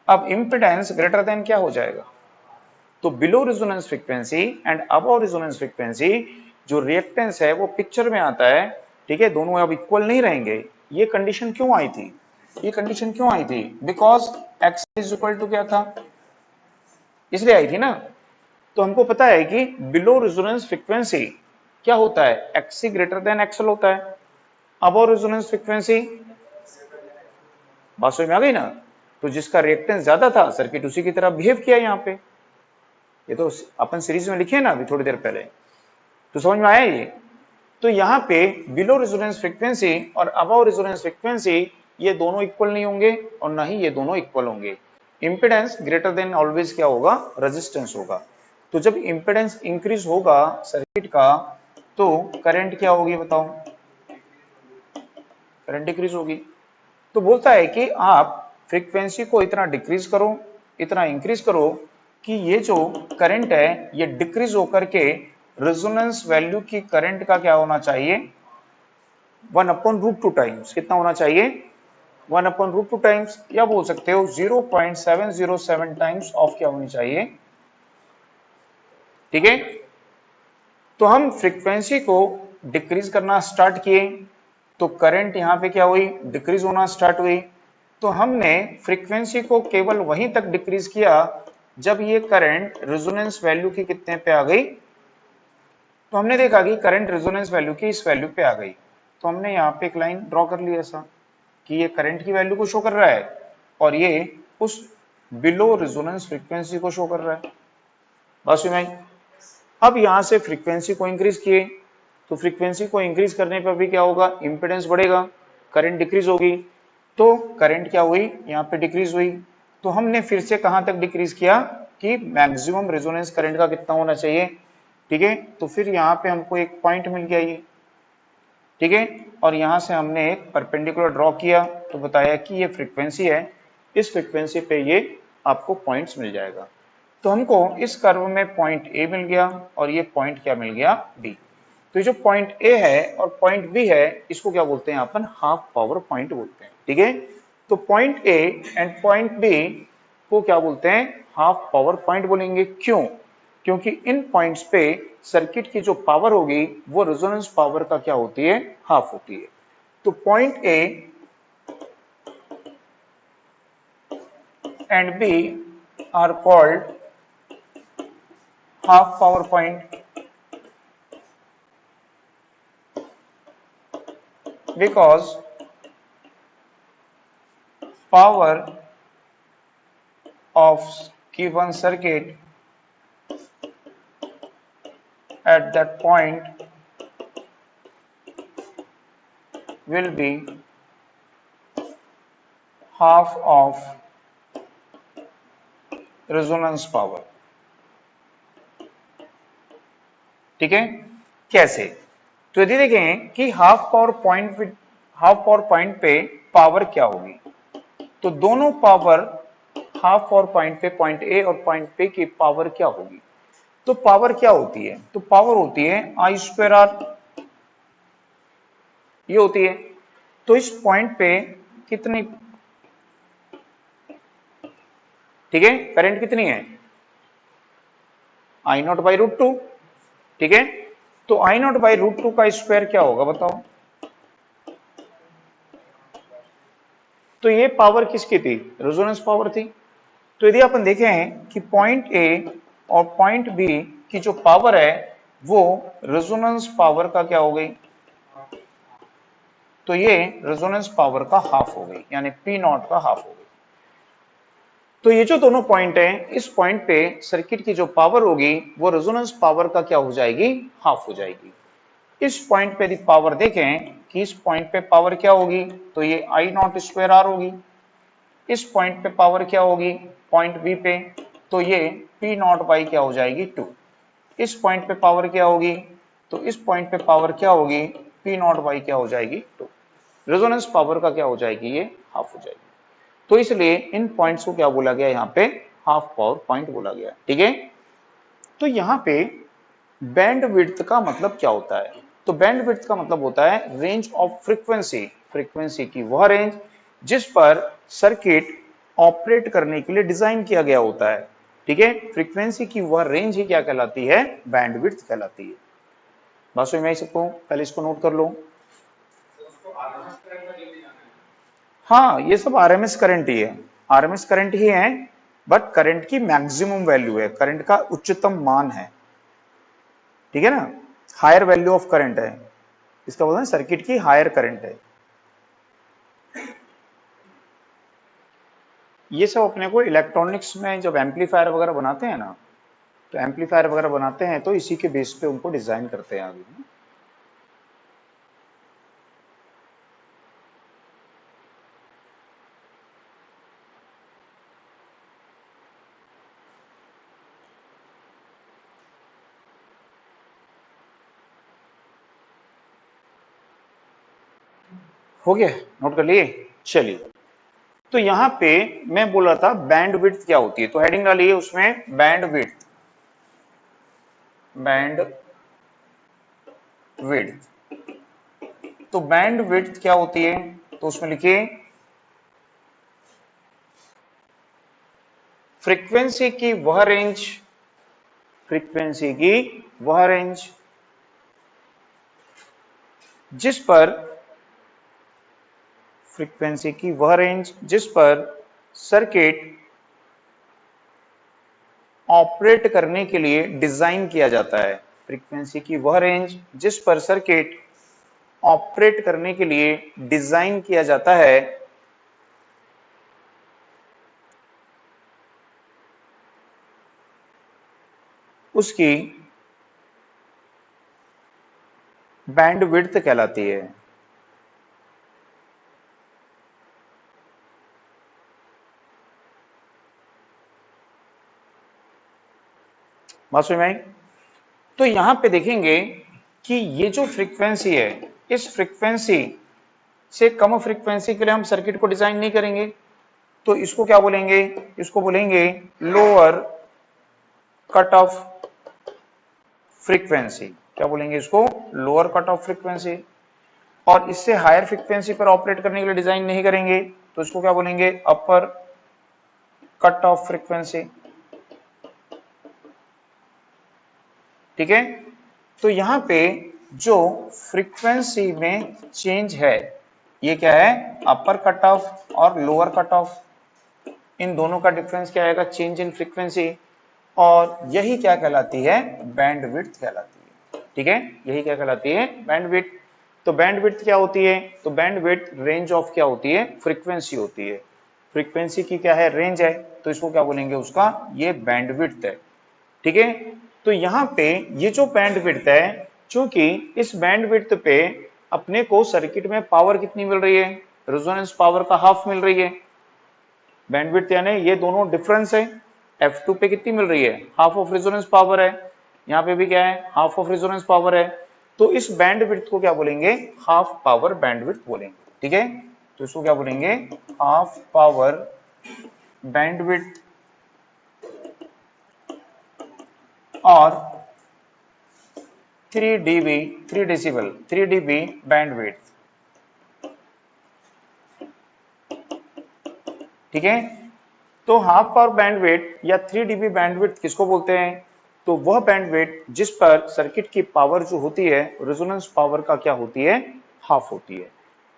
अब इंपेडेंस ग्रेटर देन क्या हो जाएगा, तो below resonance frequency and above resonance frequency जो रिएक्टेंस है वो पिक्चर में आता है, ठीक है, दोनों अब इक्वल नहीं रहेंगे। ये कंडीशन क्यों आई थी, ये कंडीशन क्यों आई थी, because X is equal to क्या था, इसलिए आई थी ना। तो हमको पता है कि बिलो रेजोनेंस फ्रीक्वेंसी क्या होता है, एक्सी ग्रेटर देन एक्सएल होता है, अबव रेजोनेंस फ्रीक्वेंसी, बात समझ में आ गई ना। तो जिसका रिएक्टेंस ज्यादा था सर्किट उसी की तरह बिहेव किया यहाँ पे, ये तो अपन सीरीज में लिखे ना अभी थोड़ी देर पहले, तो समझ में आया ये। तो यहाँ पे बिलो रेजोनेंस फ्रीक्वेंसी और अबव रेजोनेंस फ्रीक्वेंसी ये दोनों इक्वल नहीं होंगे और ना ही ये दोनों इक्वल होंगे। इंपेडेंस ग्रेटर देन ऑलवेज क्या होगा, रेजिस्टेंस होगा। तो जब इंपेडेंस इंक्रीज होगा सर्किट का तो करंट क्या होगी बताओ, करंट डिक्रीज होगी। तो बोलता है कि आप फ्रीक्वेंसी को इतना डिक्रीज करो, इतना इंक्रीज करो कि ये जो करंट है ये डिक्रीज होकर के रेजोनेंस वैल्यू की करंट का क्या होना चाहिए, 1/√2 टाइम्स। कितना होना चाहिए, 1/√2 टाइम्स, या बोल सकते हो 0.707 टाइम्स ऑफ क्या होनी चाहिए। ठीक है, तो हम फ्रीक्वेंसी को डिक्रीज करना स्टार्ट किए तो करंट यहां पे क्या हुई, डिक्रीज होना स्टार्ट हुई। तो हमने फ्रीक्वेंसी को केवल वहीं तक डिक्रीज किया जब ये करंट रेजोनेंस वैल्यू की कितने पे आ गई। तो हमने देखा कि करंट रेजोनेंस वैल्यू की इस वैल्यू पे आ गई। तो हमने यहाँ पे एक लाइन ड्रॉ कर ली ऐसा कि ये करंट की वैल्यू को शो कर रहा है और ये उस बिलो रेजोनेंस फ्रीक्वेंसी को शो कर रहा है। बस में अब यहां से फ्रीक्वेंसी को इंक्रीज किए तो फ्रीक्वेंसी को इंक्रीज करने पर भी क्या होगा, इंपेडेंस बढ़ेगा, करंट डिक्रीज होगी। तो करंट क्या हुई, यहाँ पे डिक्रीज हुई। तो हमने फिर से कहां तक डिक्रीज किया कि मैक्सिमम रेजोनेंस करंट का कितना होना चाहिए। ठीक है, तो फिर यहाँ पे हमको एक पॉइंट मिल गया ये। ठीक है, और यहां से हमने एक परपेंडिकुलर ड्रॉ किया तो बताया कि ये फ्रीक्वेंसी है, इस फ्रीक्वेंसी पे ये आपको पॉइंट्स मिल जाएगा। तो हमको इस कर्व में पॉइंट ए मिल गया और ये पॉइंट क्या मिल गया, बी। तो ये जो पॉइंट ए है और पॉइंट बी है इसको क्या बोलते हैं अपन, हाफ पावर पॉइंट बोलते हैं। ठीक है, तो point A and point B को क्या बोलते हैं, हाफ पावर पॉइंट बोलेंगे। क्यों, क्योंकि इन पॉइंट्स पे सर्किट की जो पावर होगी वो रेजोनेंस पावर का क्या होती है, हाफ होती है। तो point A and B are called half power point because power of given circuit at that point will be half of resonance power। ठीक है, कैसे, तो यदि देखें कि हाफ पावर पॉइंट पे पावर क्या होगी, तो दोनों पावर हाफ पावर पॉइंट पे, पॉइंट ए और पॉइंट पे की पावर क्या होगी। तो पावर क्या होती है, तो पावर होती है I²R, ये होती है। तो इस पॉइंट पे कितनी, ठीक है, करंट कितनी है, I0/√2। ठीक है, तो I0/√2 का स्क्वायर क्या होगा बताओ। तो ये पावर किसकी थी, रेजोनेंस पावर थी। तो यदि अपन देखें कि पॉइंट ए और पॉइंट बी की जो पावर है वो रेजोनेंस पावर का क्या हो गई, तो ये रेजोनेंस पावर का हाफ हो गई, यानी P0 का हाफ हो गई। तो ये जो दोनों पॉइंट हैं, इस पॉइंट पे सर्किट की जो पावर होगी वो रेजोनेंस पावर का क्या हो जाएगी, हाफ हो जाएगी। इस पॉइंट पे यदि पावर देखें कि इस पॉइंट पे पावर क्या होगी, तो ये I0²R होगी। इस पॉइंट पे पावर क्या होगी, पॉइंट बी पे, तो ये P0 क्या हो जाएगी, 2। इस पॉइंट पे पावर क्या होगी, तो इस पॉइंट पे पावर क्या होगी, P0 क्या हो जाएगी, 2। रेजोनेंस पावर का क्या हो जाएगी, ये हाफ हो जाएगी। तो इसलिए इन पॉइंट्स को क्या बोला गया, यहाँ पे हाफ पावर पॉइंट बोला गया। ठीक है, तो यहाँ पे बैंड विड्थ का मतलब क्या होता है, तो बैंड विड्थ का मतलब होता है रेंज ऑफ फ्रीक्वेंसी, फ्रीक्वेंसी की वह रेंज जिस पर सर्किट ऑपरेट करने के लिए डिजाइन किया गया होता है। ठीक है, फ्रीक्वेंसी की वह रेंज ही क्या कहलाती है, बैंड विड्थ कहलाती है। बात समझ में आई सबको, पहले इसको नोट कर लो। हाँ, ये सब आरएमएस करंट ही है, आरएमएस करंट ही है, बट करंट की मैक्सिमम वैल्यू है, करंट का उच्चतम मान है। ठीक है ना, हायर वैल्यू ऑफ करंट है, इसका बोलते हैं सर्किट की हायर करंट है। ये सब अपने को इलेक्ट्रॉनिक्स में जब एम्पलीफायर वगैरह बनाते हैं ना, तो एम्पलीफायर वगैरह बनाते हैं तो इसी के बेस पे उनको डिजाइन करते हैं आगे। हो गया, नोट कर लिए। चलिए, तो यहां पे मैं बोल रहा था बैंड विड्थ क्या होती है, तो हेडिंग डालिए उसमें बैंड विड्थ। बैंड विड्थ, तो बैंड विड्थ क्या होती है, तो उसमें लिखिए फ्रीक्वेंसी की वह रेंज, फ्रीक्वेंसी की वह रेंज जिस पर, फ्रीक्वेंसी की वह रेंज जिस पर सर्किट ऑपरेट करने के लिए डिजाइन किया जाता है। फ्रीक्वेंसी की वह रेंज जिस पर सर्किट ऑपरेट करने के लिए डिजाइन किया जाता है, उसकी बैंड विड्थ कहलाती है। बात समझ में आई? तो यहां पे देखेंगे कि ये जो फ्रीक्वेंसी है, इस फ्रीक्वेंसी से कम फ्रीक्वेंसी के लिए हम सर्किट को डिजाइन नहीं करेंगे, तो इसको क्या बोलेंगे, इसको बोलेंगे लोअर कट ऑफ फ्रीक्वेंसी। क्या बोलेंगे इसको, लोअर कट ऑफ फ्रीक्वेंसी। और इससे हायर फ्रीक्वेंसी पर ऑपरेट करने के लिए डिजाइन नहीं करेंगे, तो इसको क्या बोलेंगे, अपर कट ऑफ फ्रीक्वेंसी। ठीक है, तो यहां पे जो फ्रीक्वेंसी में चेंज है, ये क्या है, अपर कट ऑफ और लोअर कट ऑफ, इन दोनों का डिफरेंस क्या आएगा, चेंज इन फ्रीक्वेंसी। और यही क्या कहलाती है, बैंड विड्थ कहलाती है। ठीक है, यही क्या कहलाती है, बैंड विड्थ। तो बैंड विड्थ क्या होती है, तो बैंड विड्थ रेंज ऑफ क्या होती है, फ्रीक्वेंसी होती है। फ्रीक्वेंसी की क्या है, रेंज है, तो इसको क्या बोलेंगे, उसका ये बैंड विड्थ है। ठीक है, तो यहां पे ये जो बैंड विड्थ है, चूंकि इस बैंड विड्थ पे अपने को सर्किट में पावर कितनी मिल रही है, रेजोनेंस पावर का हाफ मिल रही है। बैंडविड्थ यानी ये दोनों डिफरेंस है, F2 पे कितनी मिल रही है, हाफ ऑफ रेजोनेंस पावर है, यहाँ पे भी क्या है, हाफ ऑफ रेजोनेंस पावर है। तो इस बैंडविड्थ को क्या बोलेंगे, हाफ पावर बैंडविड्थ बोलेंगे। ठीक है, तो इसको क्या बोलेंगे, हाफ पावर बैंडविड्थ। और 3 dB, 3 डेसिबल, 3 dB बैंडविड्थ। ठीक है, तो हाफ पावर बैंडविड्थ या 3 dB बैंडविड्थ किसको बोलते हैं, तो वह बैंडविड्थ जिस पर सर्किट की पावर जो होती है, रेजोनेंस पावर का क्या होती है, हाफ होती है।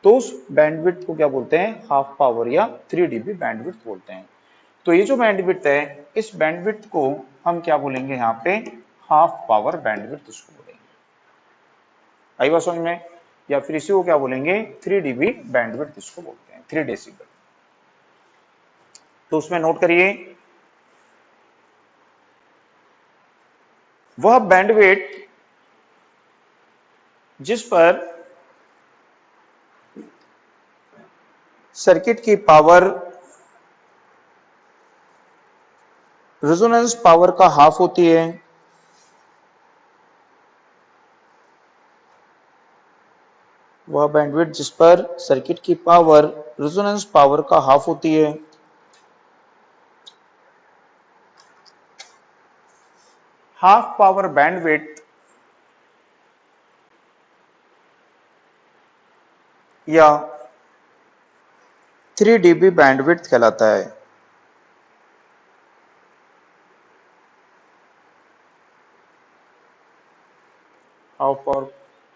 तो उस बैंडविड्थ को क्या बोलते हैं, हाफ पावर या 3 dB बैंडविड्थ बोलते हैं। तो ये जो बैंडविड्थ है, इस बैंडविड्थ को हम क्या बोलेंगे, यहाँ पे हाफ पावर बैंडविड्थ इसको बोलेंगे। आई बात समझ में? या फिर इसी को क्या बोलेंगे, 3 dB बैंडविड्थ इसको बोलते हैं, 3 डेसिबल। तो उसमें नोट करिए, वह बैंडविड्थ जिस पर सर्किट की पावर रेजोनेंस पावर का हाफ होती है, वह बैंडविड्थ जिस पर सर्किट की पावर रेजोनेंस पावर का हाफ होती है, हाफ पावर बैंडविड्थ या 3 dB बैंडविड्थ कहलाता है। हाफ पावर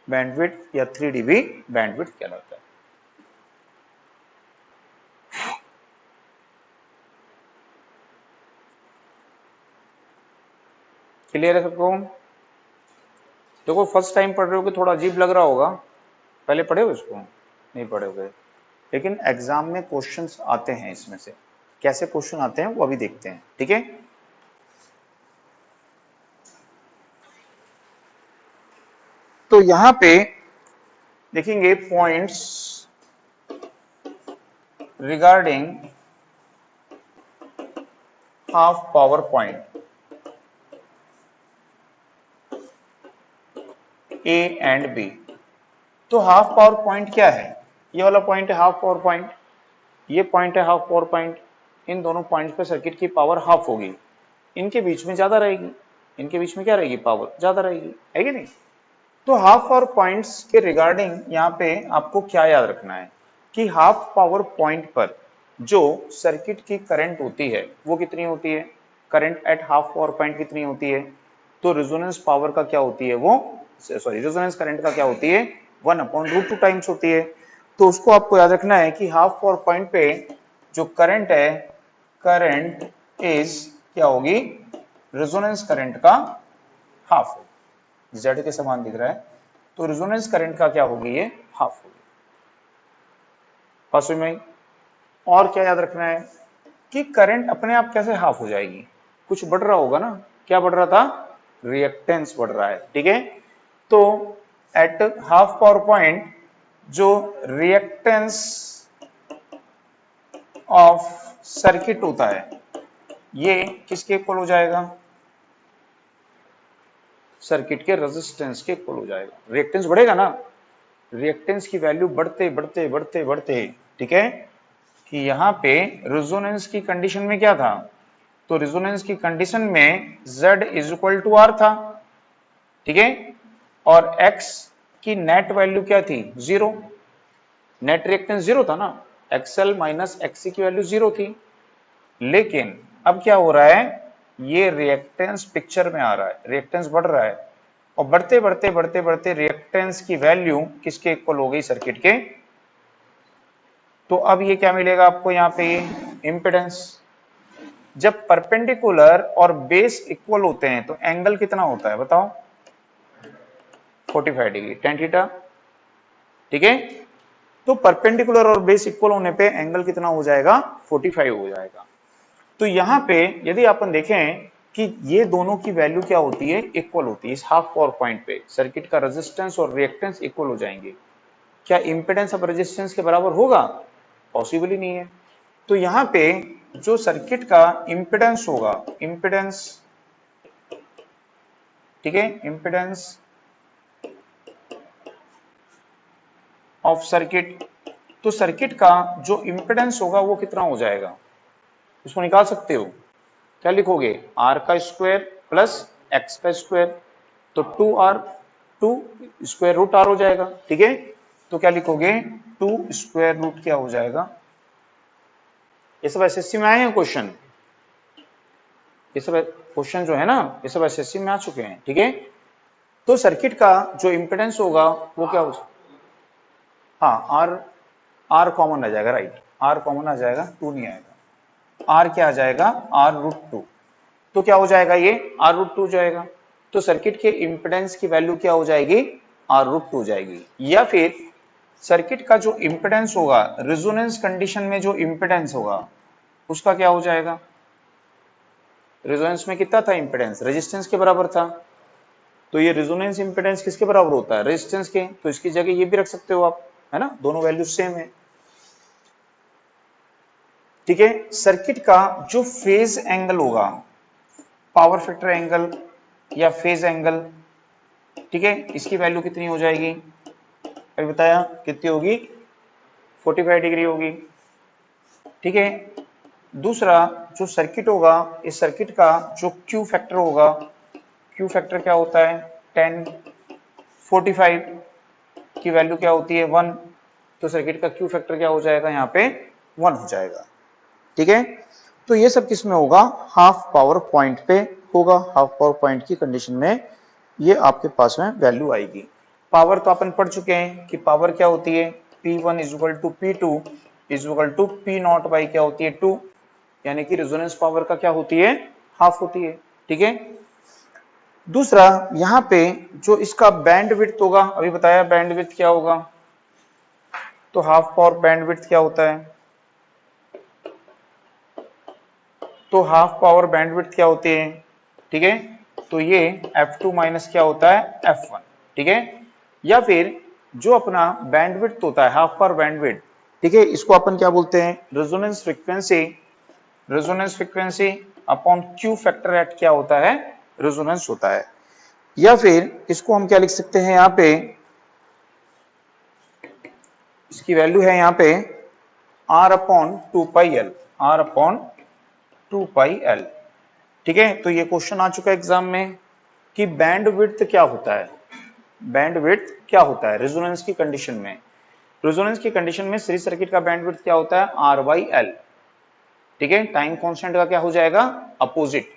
बैंडविड्थ या 3 dB बैंडविड्थ कहलाता है। क्लियर है सबको? देखो फर्स्ट टाइम पढ़ रहे हो कि थोड़ा अजीब लग रहा होगा, पहले पढ़े हो इसको, नहीं पढ़े हुए, लेकिन एग्जाम में क्वेश्चंस आते हैं इसमें से। कैसे क्वेश्चन आते हैं वो अभी देखते हैं। ठीक है, तो यहां पे देखेंगे points regarding half power point A and B. तो हाफ पावर पॉइंट क्या है? ये वाला पॉइंट है हाफ पावर पॉइंट, ये पॉइंट है हाफ पावर पॉइंट। इन दोनों पॉइंट्स पे सर्किट की पावर हाफ होगी, इनके बीच में ज्यादा रहेगी, इनके बीच में क्या रहेगी? पावर ज्यादा रहेगी, है कि नहीं? तो हाफ पावर पॉइंट्स के रिगार्डिंग यहाँ पे आपको क्या याद रखना है कि हाफ पावर पॉइंट पर जो सर्किट की करंट होती है वो कितनी होती है? Current at half power point कितनी होती है? तो रेजोनेंस पावर का क्या होती है वो, सॉरी रेजोनेंस करंट का क्या होती है? 1/√2 टाइम्स होती है। तो उसको आपको याद रखना है कि हाफ पावर पॉइंट पे जो करंट है, करंट इज क्या होगी? रेजोनेंस करंट का हाफ होगी। जेड के समान दिख रहा है, तो रेजोनेंस करंट का क्या होगी? ये हाफ होगी। पास में और क्या याद रखना है कि करंट अपने आप कैसे हाफ हो जाएगी? कुछ बढ़ रहा होगा ना, क्या बढ़ रहा था? रिएक्टेंस बढ़ रहा है, ठीक है। तो एट हाफ पावर पॉइंट जो रिएक्टेंस ऑफ सर्किट होता है ये किसके इक्वल हो जाएगा? सर्किट के रेजिस्टेंस के इक्वल हो जाएगा। रिएक्टेंस बढ़ेगा ना, रिएक्टेंस की वैल्यू बढ़ते बढ़ते बढ़ते बढ़ते, ठीक है, कि यहाँ पे रेजोनेंस की कंडीशन में क्या था? तो रेजोनेंस की कंडीशन में Z is equal to R था, ठीक है, और X की नेट वैल्यू क्या थी? 0। नेट रिएक्टेंस 0 था ना, XL माइनस XC की वैल्यू 0 थी। लेकिन अब क्या हो रहा है? ये रिएक्टेंस पिक्चर में आ रहा है, रिएक्टेंस बढ़ रहा है, और बढ़ते बढ़ते बढ़ते बढ़ते रिएक्टेंस की वैल्यू किसके इक्वल हो गई? सर्किट के। तो अब ये क्या मिलेगा आपको यहाँ पे? इम्पीडेंस। जब परपेंडिकुलर और बेस इक्वल होते हैं तो एंगल कितना होता है बताओ? 45 डिग्री, tan थीटा, ठीक है। तो परपेंडिकुलर और बेस इक्वल होने पे एंगल कितना हो जाएगा? 45 हो जाएगा। तो यहां पे यदि अपन देखें कि ये दोनों की वैल्यू क्या होती है? इक्वल होती है। इस हाफ पावर पॉइंट पे सर्किट का रेजिस्टेंस और रिएक्टेंस इक्वल हो जाएंगे। क्या इंपेडेंस अब रेजिस्टेंस के बराबर होगा? पॉसिबल ही नहीं है। तो यहां पे जो सर्किट का इंपेडेंस होगा, इंपेडेंस, ठीक है, इंपेडेंस ऑफ सर्किट, तो सर्किट का जो इंपेडेंस होगा वो कितना हो जाएगा? इसको निकाल सकते हो। क्या लिखोगे? R का स्क्वायर प्लस X का स्क्वायर, तो 2R, 2 स्क्वायर रूट R हो जाएगा, ठीक है। तो क्या लिखोगे? 2 स्क्वायर रूट क्या हो जाएगा? ये सब एसएससी में आए हैं क्वेश्चन, ये सब क्वेश्चन जो है ना, ये सब एसएससी में आ चुके हैं, ठीक है। तो सर्किट का जो इंपेडेंस होगा वो क्या हो जाएगा? हाँ, R कॉमन आ जाएगा, राइट, R कॉमन आ जाएगा, 2 नहीं आएगा। R क्या आ जाएगा? R√2। तो क्या हो जाएगा? ये R√2 हो जाएगा। तो सर्किट के इंपेडेंस की वैल्यू क्या हो जाएगी? R√2 हो जाएगी। या फिर सर्किट का जो इंपेडेंस होगा, रेजोनेंस कंडीशन में जो इंपेडेंस होगा उसका क्या हो जाएगा? रेजोनेंस में कितना था इंपेडेंस? रेजिस्टेंस के बराबर था। तो ये रेजोनेंस इंपेडेंस किसके बराबर होता है? रेजिस्टेंस के। तो इसकी जगह ये भी रख सकते हो आप, है ना, दोनों वैल्यू सेम है, ठीक है। सर्किट का जो फेज एंगल होगा, पावर फैक्टर एंगल या फेज एंगल, ठीक है, इसकी वैल्यू कितनी हो जाएगी? अभी बताया कितनी होगी? 45 डिग्री होगी, ठीक है। दूसरा जो सर्किट होगा, इस सर्किट का जो क्यू फैक्टर होगा, क्यू फैक्टर क्या होता है? 10, 45 की वैल्यू क्या होती है? 1। तो सर्किट का क्यू फैक्टर क्या हो जाएगा? यहाँ पे 1 हो जाएगा, ठीक है। तो ये सब किस में होगा? हाफ पावर पॉइंट पे होगा। हाफ पावर पॉइंट की कंडीशन में ये आपके पास में वैल्यू आएगी। पावर तो अपन पढ़ चुके हैं कि पावर क्या होती है? P1 is equal to P2 is equal to P0 by क्या होती है? 2, यानी कि रेजोनेंस पावर का क्या होती है? हाफ होती है, ठीक है। दूसरा यहाँ पे जो इसका बैंड विड्थ होगा, अभी बताया बैंड विड्थ क्या होगा, तो हाफ पावर बैंड विड्थ क्या होता है? तो हाफ पावर बैंडविड्थ क्या होती है, ठीक है। तो ये F2 माइनस क्या होता है? F1, ठीक है। या फिर जो अपना बैंडविड्थ होता है, हाफ पावर बैंडविड्थ, ठीक है, इसको अपन क्या बोलते हैं, resonance frequency upon Q factor at क्या होता है, रेजोनेंस होता है। या फिर इसको हम क्या लिख सकते हैं, यहां पे इसकी वैल्यू है यहां पे R upon 2πL, R upon 2πL, ठीक है। तो ये क्वेश्चन आ चुका है एग्जाम में कि बैंडविड्थ क्या होता है, बैंडविड्थ क्या होता है रेजोनेंस की कंडीशन में। रेजोनेंस की कंडीशन में सीरीज सर्किट का बैंडविड्थ क्या होता है, R/L, ठीक है। टाइम कांस्टेंट का क्या हो जाएगा, अपोजिट,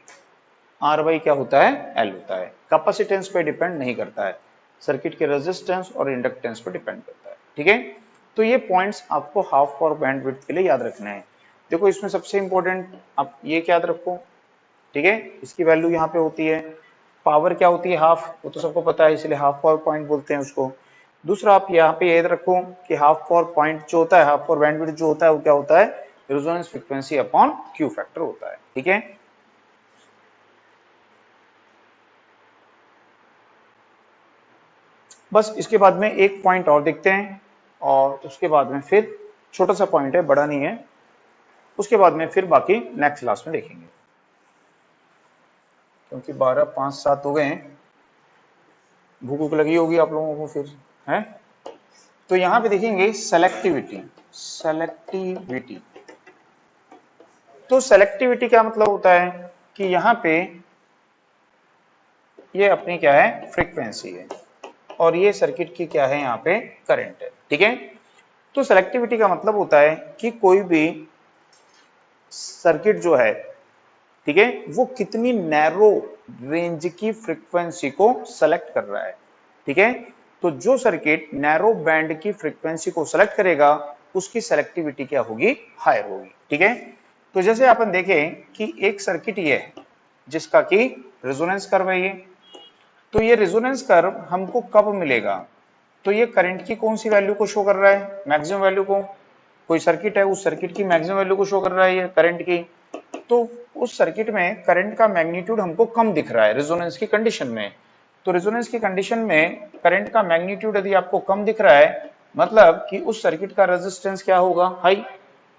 R/, क्या होता है, L होता है। कैपेसिटेंस पे डिपेंड नहीं करता है, सर्किट के रेजिस्टेंस और इंडक्टेंस पे डिपेंड करता है, ठीक है। तो ये पॉइंट्स आपको हाफ पावर बैंडविड्थ के लिए याद रखना है। देखो इसमें सबसे इंपॉर्टेंट आप ये याद रखो, ठीक है, इसकी वैल्यू यहाँ पे होती है, पावर क्या होती है, हाफ, वो तो सबको पता है, इसलिए हाफ पावर पॉइंट बोलते हैं उसको। दूसरा आप यहाँ पे याद रखो कि हाफ पावर पॉइंट जो होता है, हाफ पावर बैंडविड्थ जो होता है, वो क्या होता है, resonance frequency upon Q factor होता है, ठीक है। बस इसके बाद में एक पॉइंट और देखते हैं और उसके बाद में फिर छोटा सा पॉइंट है, बड़ा नहीं है, उसके बाद में फिर बाकी नेक्स्ट क्लास में देखेंगे, क्योंकि 12, 5, 7 हो गए हैं, भूख लगी होगी आप लोगों को फिर, है। तो यहां पे देखेंगे सेलेक्टिविटी, सेलेक्टिविटी। तो सेलेक्टिविटी क्या मतलब होता है कि यहां पे ये अपनी क्या है, फ्रीक्वेंसी है, और ये सर्किट की क्या है, यहाँ पे करंट है, ठीक है। तो सेलेक्टिविटी का मतलब होता है कि कोई भी सर्किट जो है, ठीक है, वो कितनी नैरो रेंज की फ्रीक्वेंसी को सेलेक्ट कर रहा है, ठीक है। तो जो सर्किट नैरो बैंड की फ्रीक्वेंसी को सेलेक्ट करेगा उसकी सेलेक्टिविटी क्या होगी, हायर होगी, ठीक है। तो जैसे अपन देखें कि एक सर्किट ये है जिसका कि रेजोनेंस कर्व है ये, तो ये रेजोनेंस कर्व हमको कब मिलेगा, तो ये करंट की कौन सी वैल्यू को शो कर रहा है, मैक्सिमम वैल्यू को। कोई सर्किट है, उस सर्किट की मैक्सिमम वैल्यू को शो कर रहा है ये करंट की, तो उस सर्किट में करंट का मैग्नीट्यूड हमको कम दिख रहा है रेजोनेंस की कंडीशन में। तो रेजोनेंस की कंडीशन में करंट का मैग्नीट्यूड यदि आपको कम दिख रहा है, मतलब कि उस सर्किट का रेजिस्टेंस क्या होगा, हाई,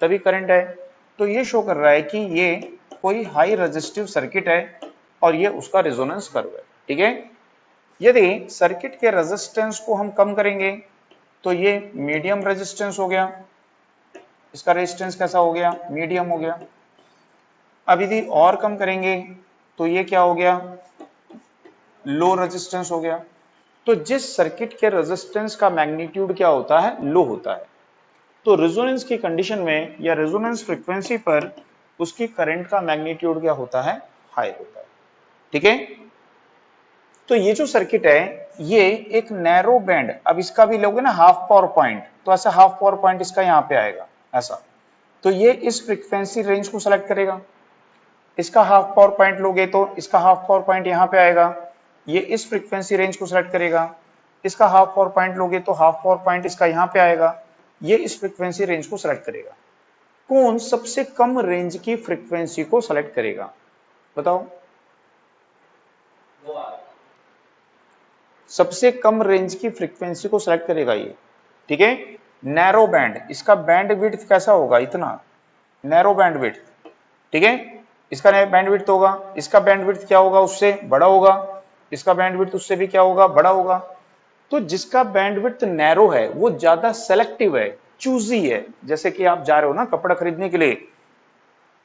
तभी करंट है। तो ये शो कर रहा है कि ये कोई हाई रेजिस्टिव सर्किट है और ये उसका रेजोनेंस कर्व है, ठीक है। यदि सर्किट के रेजिस्टेंस को हम कम करेंगे तो ये मीडियम रेजिस्टेंस हो गया, इसका रेजिस्टेंस कैसा हो गया, मीडियम हो गया। अब यदि और कम करेंगे तो ये क्या हो गया, लो रेजिस्टेंस हो गया। तो जिस सर्किट के रेजिस्टेंस का मैग्नीट्यूड क्या होता है, लो होता है, तो रेजोनेंस की कंडीशन में या रेजोनेंस फ्रीक्वेंसी पर उसकी करंट का मैग्नीट्यूड क्या होता है, हाई होता है, ठीक है। तो ये जो सर्किट है ये एक नैरो बैंड, अब इसका भी लोगे ना हाफ पावर पॉइंट, तो ऐसा हाफ पावर पॉइंट इसका यहाँ पे आएगा ऐसा, तो ये इस फ्रीक्वेंसी रेंज को सेलेक्ट करेगा। इसका हाफ पावर पॉइंट लोगे तो इसका हाफ पावर पॉइंट यहाँ पे आएगा, ये इस फ्रीक्वेंसी रेंज को सेलेक्ट करेगा। इसका हाफ पावर पॉइंट लोगे तो हाफ पावर पॉइंट इसका यहाँ पे आएगा, ये इस फ्रीक्वेंसी रेंज को सेलेक्ट करेगा। कौन सबसे कम रेंज की फ्रीक्वेंसी को सेलेक्ट करेगा, बताओ। सबसे कम रेंज की फ्रीक्वेंसी को सेलेक्ट करेगा ये, ठीक है। नैरो बैंड, इसका बैंड विड्थ कैसा होगा, इतना नैरो बैंड विड्थ, ठीक है। इसका बैंड विड्थ होगा, इसका बैंड विड्थ क्या होगा, उससे बड़ा होगा, इसका बैंड विड्थ उससे भी क्या होगा, बड़ा होगा। तो जिसका बैंड विड्थ नैरो है वो ज्यादा सेलेक्टिव है, चूजी है। जैसे कि आप जा रहे हो ना कपड़ा खरीदने के लिए,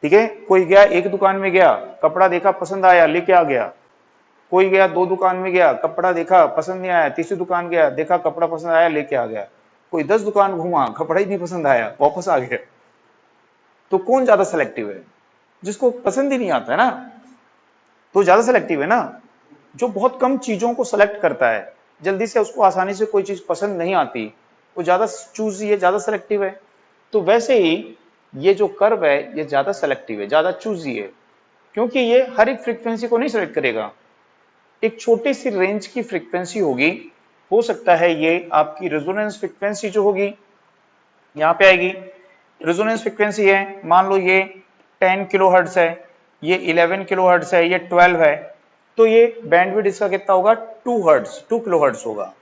ठीक है, कोई गया एक दुकान में गया, कपड़ा देखा पसंद आया लेके आ गया, कोई गया 2 दुकान में गया, कपड़ा देखा पसंद नहीं आया, तीसरी दुकान गया, देखा कपड़ा पसंद आया लेके आ गया, कोई 10 दुकान घूमा, कपड़ा ही नहीं पसंद आया, वापस आ गया। तो कौन ज्यादा सेलेक्टिव है, जिसको पसंद ही नहीं आता है ना, तो ज्यादा सेलेक्टिव है ना। जो बहुत कम चीजों को सेलेक्ट करता है, जल्दी से उसको आसानी से कोई चीज पसंद नहीं आती, वो ज्यादा चूजी है, ज्यादा सेलेक्टिव है। तो वैसे ही ये जो कर्व है ये ज्यादा सेलेक्टिव है, ज्यादा चूजी है, क्योंकि ये हर एक फ्रीक्वेंसी को नहीं सेलेक्ट करेगा, एक छोटी सी रेंज की फ्रीक्वेंसी होगी। हो सकता है ये आपकी रेजोनेंस फ्रीक्वेंसी जो होगी यहाँ पे आएगी, रेजोनेंस फ्रीक्वेंसी है, मान लो ये 10 किलोहर्ट्ज है, ये 11 किलोहर्ट्ज है, ये 12 है, तो ये बैंडविड्थ इसका कितना होगा, 2 किलोहर्ट्ज होगा।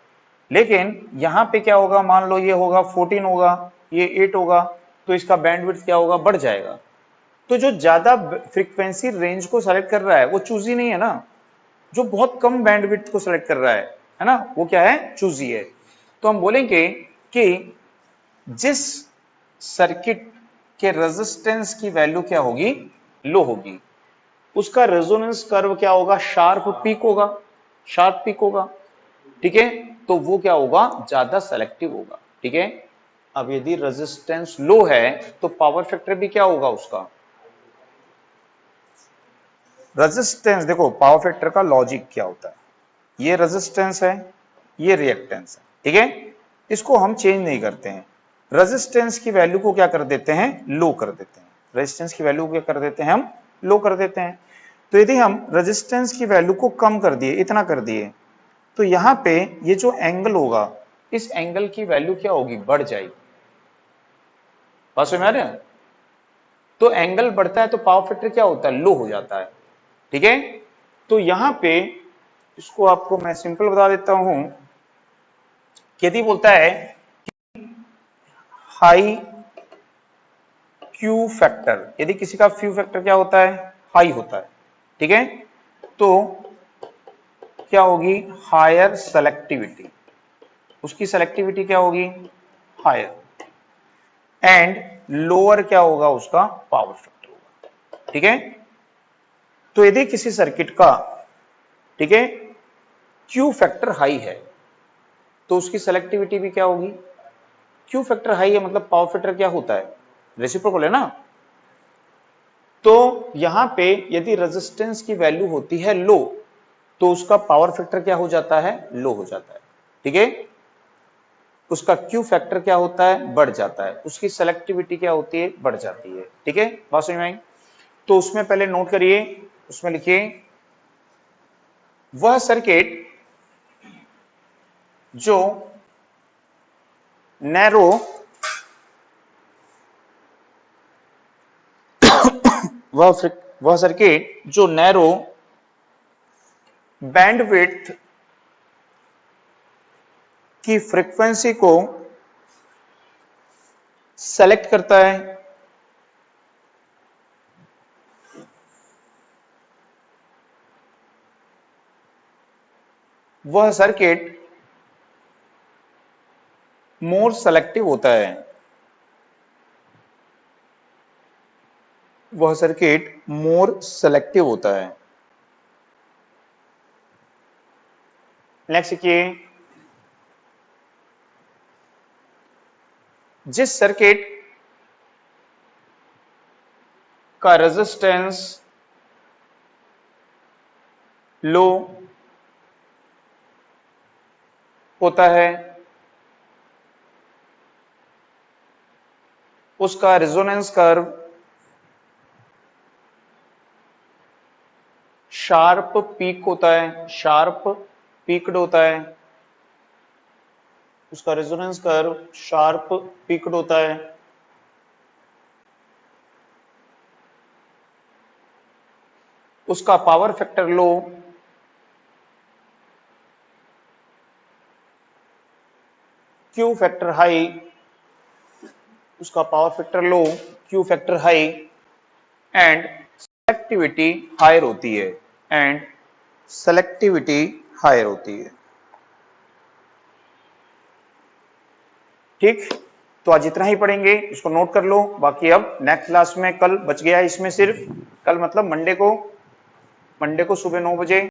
लेकिन यहां पे क्या होगा, मान लो ये होगा 14 होगा, ये 8 होगा, तो इसका बैंडविड्थ क्या होगा, बढ़ जाएगा। तो जो ज्यादा फ्रीक्वेंसी रेंज को सेलेक्ट कर रहा है वो चूजी नहीं है ना, जो बहुत कम बैंडविड्थ को सेलेक्ट कर रहा है ना, वो क्या है, चूजी है। तो हम बोलेंगे कि जिस सर्किट के रेजिस्टेंस की वैल्यू क्या होगी, लो होगी, उसका रेजोनेंस कर्व क्या होगा, शार्प पीक होगा, शार्प पीक होगा, ठीक है। तो वो क्या होगा, ज्यादा सेलेक्टिव होगा, ठीक है। अब यदि रेजिस्टेंस लो है तो पावर फैक्टर भी क्या होगा उसका, रेजिस्टेंस, देखो पावर फैक्टर का लॉजिक क्या होता है, ये रेजिस्टेंस है, ये रिएक्टेंस है, ठीक है। इसको हम चेंज नहीं करते हैं, रेजिस्टेंस की वैल्यू को क्या कर देते हैं, लो कर देते हैं, रेजिस्टेंस की वैल्यू को क्या कर देते हैं, हम लो कर देते हैं। तो यदि हम रेजिस्टेंस की वैल्यू को कम कर दिए, इतना कर दिए, तो यहां पे ये जो एंगल होगा, इस एंगल की वैल्यू क्या होगी, बढ़ जाएगी। बात समझ में आ रही है? तो एंगल बढ़ता है तो पावर फैक्टर क्या होता है, लो हो जाता है, ठीक है। तो यहां पे इसको आपको मैं सिंपल बता देता हूं, यदि बोलता है हाई क्यू फैक्टर, यदि किसी का क्यू फैक्टर क्या होता है, हाई होता है, ठीक है, तो क्या होगी, हायर सेलेक्टिविटी, उसकी सेलेक्टिविटी क्या होगी, हायर, एंड लोअर क्या होगा, उसका पावर फैक्टर होगा, ठीक है। तो यदि किसी सर्किट का, ठीक है, क्यू फैक्टर हाई है तो उसकी सेलेक्टिविटी भी क्या होगी, क्यू फैक्टर हाई है मतलब पावर फैक्टर क्या होता है, रेसिप्रोकल है ना। तो यहां पे यदि रेजिस्टेंस की वैल्यू होती है लो तो उसका पावर फैक्टर क्या हो जाता है, लो हो जाता है, ठीक है। उसका क्यू फैक्टर क्या होता है, बढ़ जाता है, उसकी सेलेक्टिविटी क्या होती है, बढ़ जाती है, ठीक है। बात समझ में आई? तो उसमें पहले नोट करिए, उसमें लिखिए वह सर्किट जो नैरो वह सर्किट जो नैरो बैंडविड्थ की फ्रीक्वेंसी को सेलेक्ट करता है, वह सर्किट मोर सेलेक्टिव होता है, वह सर्किट मोर सेलेक्टिव होता है। नेक्स्ट देखिए, जिस सर्किट का रेजिस्टेंस लो होता है उसका रेजोनेंस कर्व शार्प पीक होता है, शार्प पीक्ड होता है, उसका रेजोनेंस कर्व शार्प पीक्ड होता है। उसका power factor low Q factor high, उसका power factor low Q factor high, and selectivity higher होती है, एंड सेलेक्टिविटी हायर होती है, ठीक। तो आज इतना ही पढ़ेंगे, इसको नोट कर लो, बाकी अब नेक्स्ट क्लास में, कल बच गया इसमें सिर्फ, कल मतलब मंडे को सुबह 9 बजे